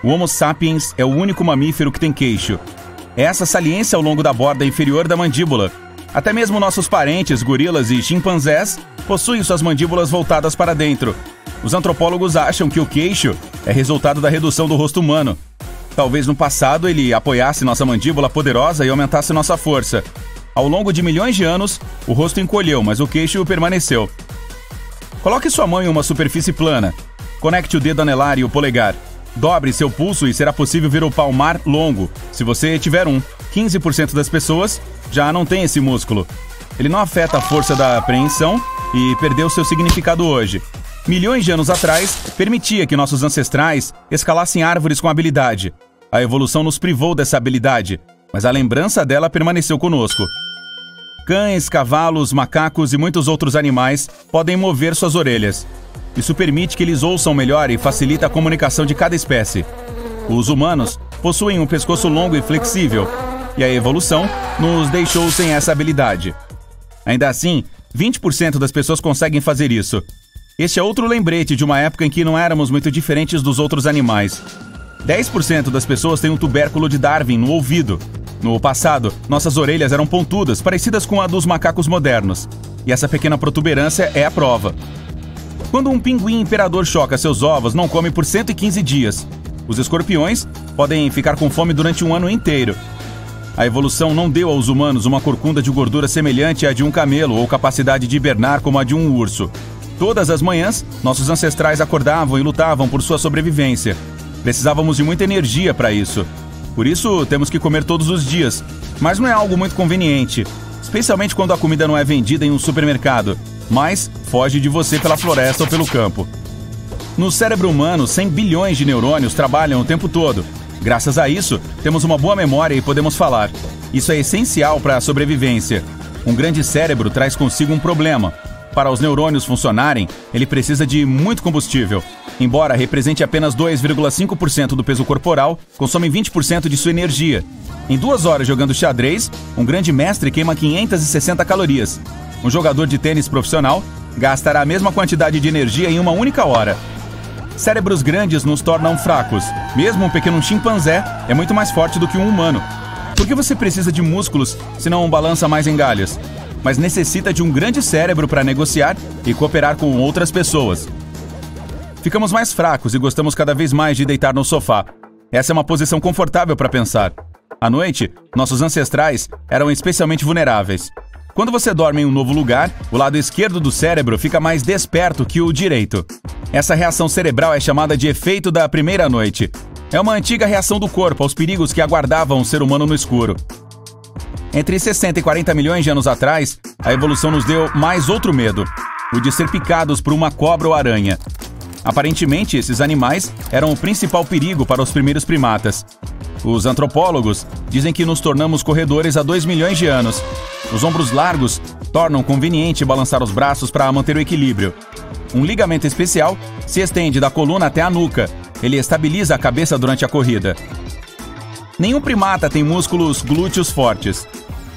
O Homo sapiens é o único mamífero que tem queixo. É essa saliência ao longo da borda inferior da mandíbula. Até mesmo nossos parentes, gorilas e chimpanzés, possuem suas mandíbulas voltadas para dentro. Os antropólogos acham que o queixo é resultado da redução do rosto humano. Talvez no passado ele apoiasse nossa mandíbula poderosa e aumentasse nossa força. Ao longo de milhões de anos, o rosto encolheu, mas o queixo permaneceu. Coloque sua mão em uma superfície plana. Conecte o dedo anelar e o polegar. Dobre seu pulso e será possível ver o palmar longo, se você tiver um. 15% das pessoas já não tem esse músculo. Ele não afeta a força da apreensão e perdeu seu significado hoje. Milhões de anos atrás, permitia que nossos ancestrais escalassem árvores com habilidade. A evolução nos privou dessa habilidade, mas a lembrança dela permaneceu conosco. Cães, cavalos, macacos e muitos outros animais podem mover suas orelhas. Isso permite que eles ouçam melhor e facilita a comunicação de cada espécie. Os humanos possuem um pescoço longo e flexível, e a evolução nos deixou sem essa habilidade. Ainda assim, 20% das pessoas conseguem fazer isso. Este é outro lembrete de uma época em que não éramos muito diferentes dos outros animais. 10% das pessoas têm um tubérculo de Darwin no ouvido. No passado, nossas orelhas eram pontudas, parecidas com a dos macacos modernos. E essa pequena protuberância é a prova. Quando um pinguim imperador choca seus ovos, não come por 115 dias. Os escorpiões podem ficar com fome durante um ano inteiro. A evolução não deu aos humanos uma corcunda de gordura semelhante à de um camelo ou capacidade de hibernar como a de um urso. Todas as manhãs, nossos ancestrais acordavam e lutavam por sua sobrevivência. Precisávamos de muita energia para isso. Por isso, temos que comer todos os dias. Mas não é algo muito conveniente, especialmente quando a comida não é vendida em um supermercado, mas foge de você pela floresta ou pelo campo. No cérebro humano, 100 bilhões de neurônios trabalham o tempo todo. Graças a isso, temos uma boa memória e podemos falar. Isso é essencial para a sobrevivência. Um grande cérebro traz consigo um problema. Para os neurônios funcionarem, ele precisa de muito combustível. Embora represente apenas 2,5% do peso corporal, consome 20% de sua energia. Em 2 horas jogando xadrez, um grande mestre queima 560 calorias. Um jogador de tênis profissional gastará a mesma quantidade de energia em uma única hora. Cérebros grandes nos tornam fracos. Mesmo um pequeno chimpanzé é muito mais forte do que um humano. Por que você precisa de músculos se não balança mais em galhos? Mas necessita de um grande cérebro para negociar e cooperar com outras pessoas. Ficamos mais fracos e gostamos cada vez mais de deitar no sofá. Essa é uma posição confortável para pensar. À noite, nossos ancestrais eram especialmente vulneráveis. Quando você dorme em um novo lugar, o lado esquerdo do cérebro fica mais desperto que o direito. Essa reação cerebral é chamada de efeito da primeira noite. É uma antiga reação do corpo aos perigos que aguardavam o ser humano no escuro. Entre 60 e 40 milhões de anos atrás, a evolução nos deu mais outro medo, o de ser picados por uma cobra ou aranha. Aparentemente, esses animais eram o principal perigo para os primeiros primatas. Os antropólogos dizem que nos tornamos corredores há 2 milhões de anos. Os ombros largos tornam conveniente balançar os braços para manter o equilíbrio. Um ligamento especial se estende da coluna até a nuca. Ele estabiliza a cabeça durante a corrida. Nenhum primata tem músculos glúteos fortes.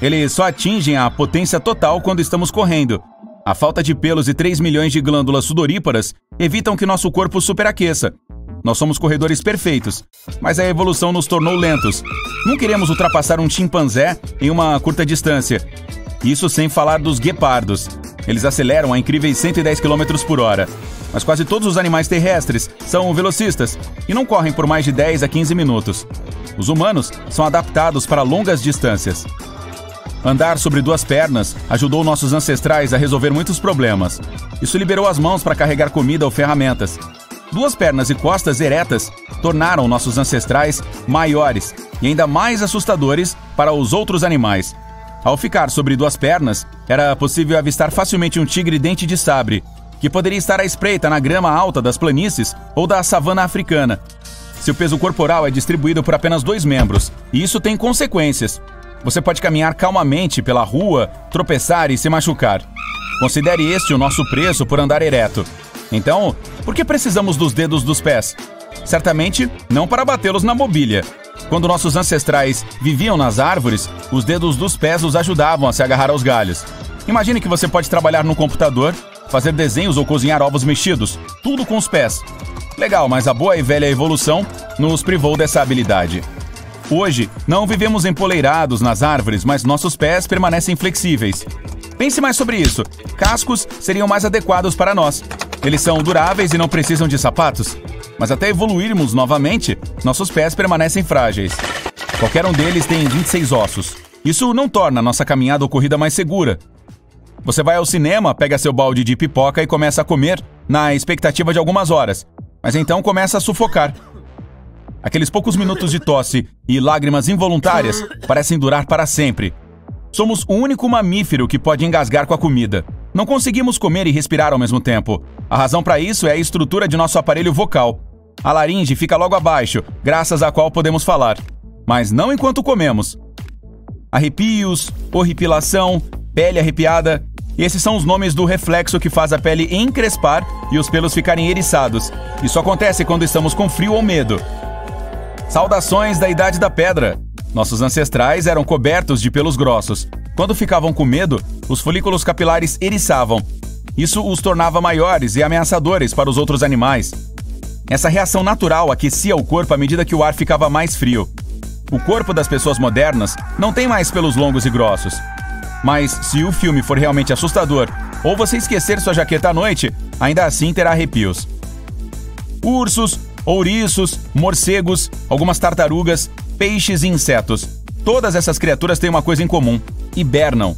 Eles só atingem a potência total quando estamos correndo. A falta de pelos e 3 milhões de glândulas sudoríparas evitam que nosso corpo superaqueça. Nós somos corredores perfeitos, mas a evolução nos tornou lentos. Não queremos ultrapassar um chimpanzé em uma curta distância. Isso sem falar dos guepardos. Eles aceleram a incríveis 110 km por hora. Mas quase todos os animais terrestres são velocistas e não correm por mais de 10 a 15 minutos. Os humanos são adaptados para longas distâncias. Andar sobre 2 pernas ajudou nossos ancestrais a resolver muitos problemas. Isso liberou as mãos para carregar comida ou ferramentas. 2 pernas e costas eretas tornaram nossos ancestrais maiores e ainda mais assustadores para os outros animais. Ao ficar sobre 2 pernas, era possível avistar facilmente um tigre dente de sabre, que poderia estar à espreita na grama alta das planícies ou da savana africana. Seu peso corporal é distribuído por apenas 2 membros, e isso tem consequências. Você pode caminhar calmamente pela rua, tropeçar e se machucar. Considere este o nosso preço por andar ereto. Então, por que precisamos dos dedos dos pés? Certamente, não para batê-los na mobília. Quando nossos ancestrais viviam nas árvores, os dedos dos pés os ajudavam a se agarrar aos galhos. Imagine que você pode trabalhar no computador, fazer desenhos ou cozinhar ovos mexidos, tudo com os pés. Legal, mas a boa e velha evolução nos privou dessa habilidade. Hoje, não vivemos empoleirados nas árvores, mas nossos pés permanecem flexíveis. Pense mais sobre isso. Cascos seriam mais adequados para nós. Eles são duráveis e não precisam de sapatos. Mas até evoluirmos novamente, nossos pés permanecem frágeis. Qualquer um deles tem 26 ossos. Isso não torna nossa caminhada ou corrida mais segura. Você vai ao cinema, pega seu balde de pipoca e começa a comer, na expectativa de algumas horas. Mas então começa a sufocar. Aqueles poucos minutos de tosse e lágrimas involuntárias parecem durar para sempre. Somos o único mamífero que pode engasgar com a comida. Não conseguimos comer e respirar ao mesmo tempo. A razão para isso é a estrutura de nosso aparelho vocal. A laringe fica logo abaixo, graças à qual podemos falar. Mas não enquanto comemos. Arrepios, horripilação, pele arrepiada. Esses são os nomes do reflexo que faz a pele encrespar e os pelos ficarem eriçados. Isso acontece quando estamos com frio ou medo. Saudações da Idade da Pedra. Nossos ancestrais eram cobertos de pelos grossos. Quando ficavam com medo, os folículos capilares eriçavam. Isso os tornava maiores e ameaçadores para os outros animais. Essa reação natural aquecia o corpo à medida que o ar ficava mais frio. O corpo das pessoas modernas não tem mais pelos longos e grossos. Mas se o filme for realmente assustador, ou você esquecer sua jaqueta à noite, ainda assim terá arrepios. Ursos, ouriços, morcegos, algumas tartarugas, peixes e insetos. Todas essas criaturas têm uma coisa em comum: hibernam.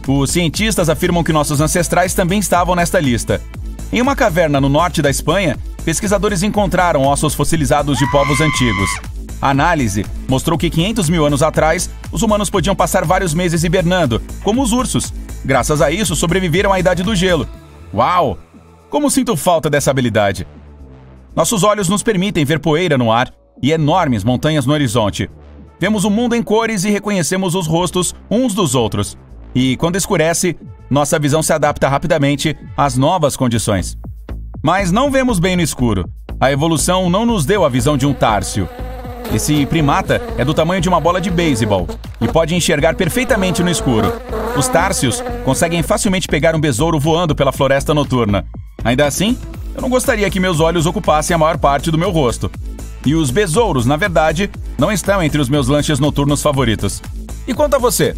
Os cientistas afirmam que nossos ancestrais também estavam nesta lista. Em uma caverna no norte da Espanha, pesquisadores encontraram ossos fossilizados de povos antigos. A análise mostrou que 500 mil anos atrás, os humanos podiam passar vários meses hibernando, como os ursos. Graças a isso, sobreviveram à Idade do Gelo. Uau! Como sinto falta dessa habilidade. Nossos olhos nos permitem ver poeira no ar e enormes montanhas no horizonte. Vemos o mundo em cores e reconhecemos os rostos uns dos outros. E quando escurece, nossa visão se adapta rapidamente às novas condições. Mas não vemos bem no escuro. A evolução não nos deu a visão de um társio. Esse primata é do tamanho de uma bola de beisebol e pode enxergar perfeitamente no escuro. Os társios conseguem facilmente pegar um besouro voando pela floresta noturna. Ainda assim, eu não gostaria que meus olhos ocupassem a maior parte do meu rosto. E os besouros, na verdade, não estão entre os meus lanches noturnos favoritos. E quanto a você?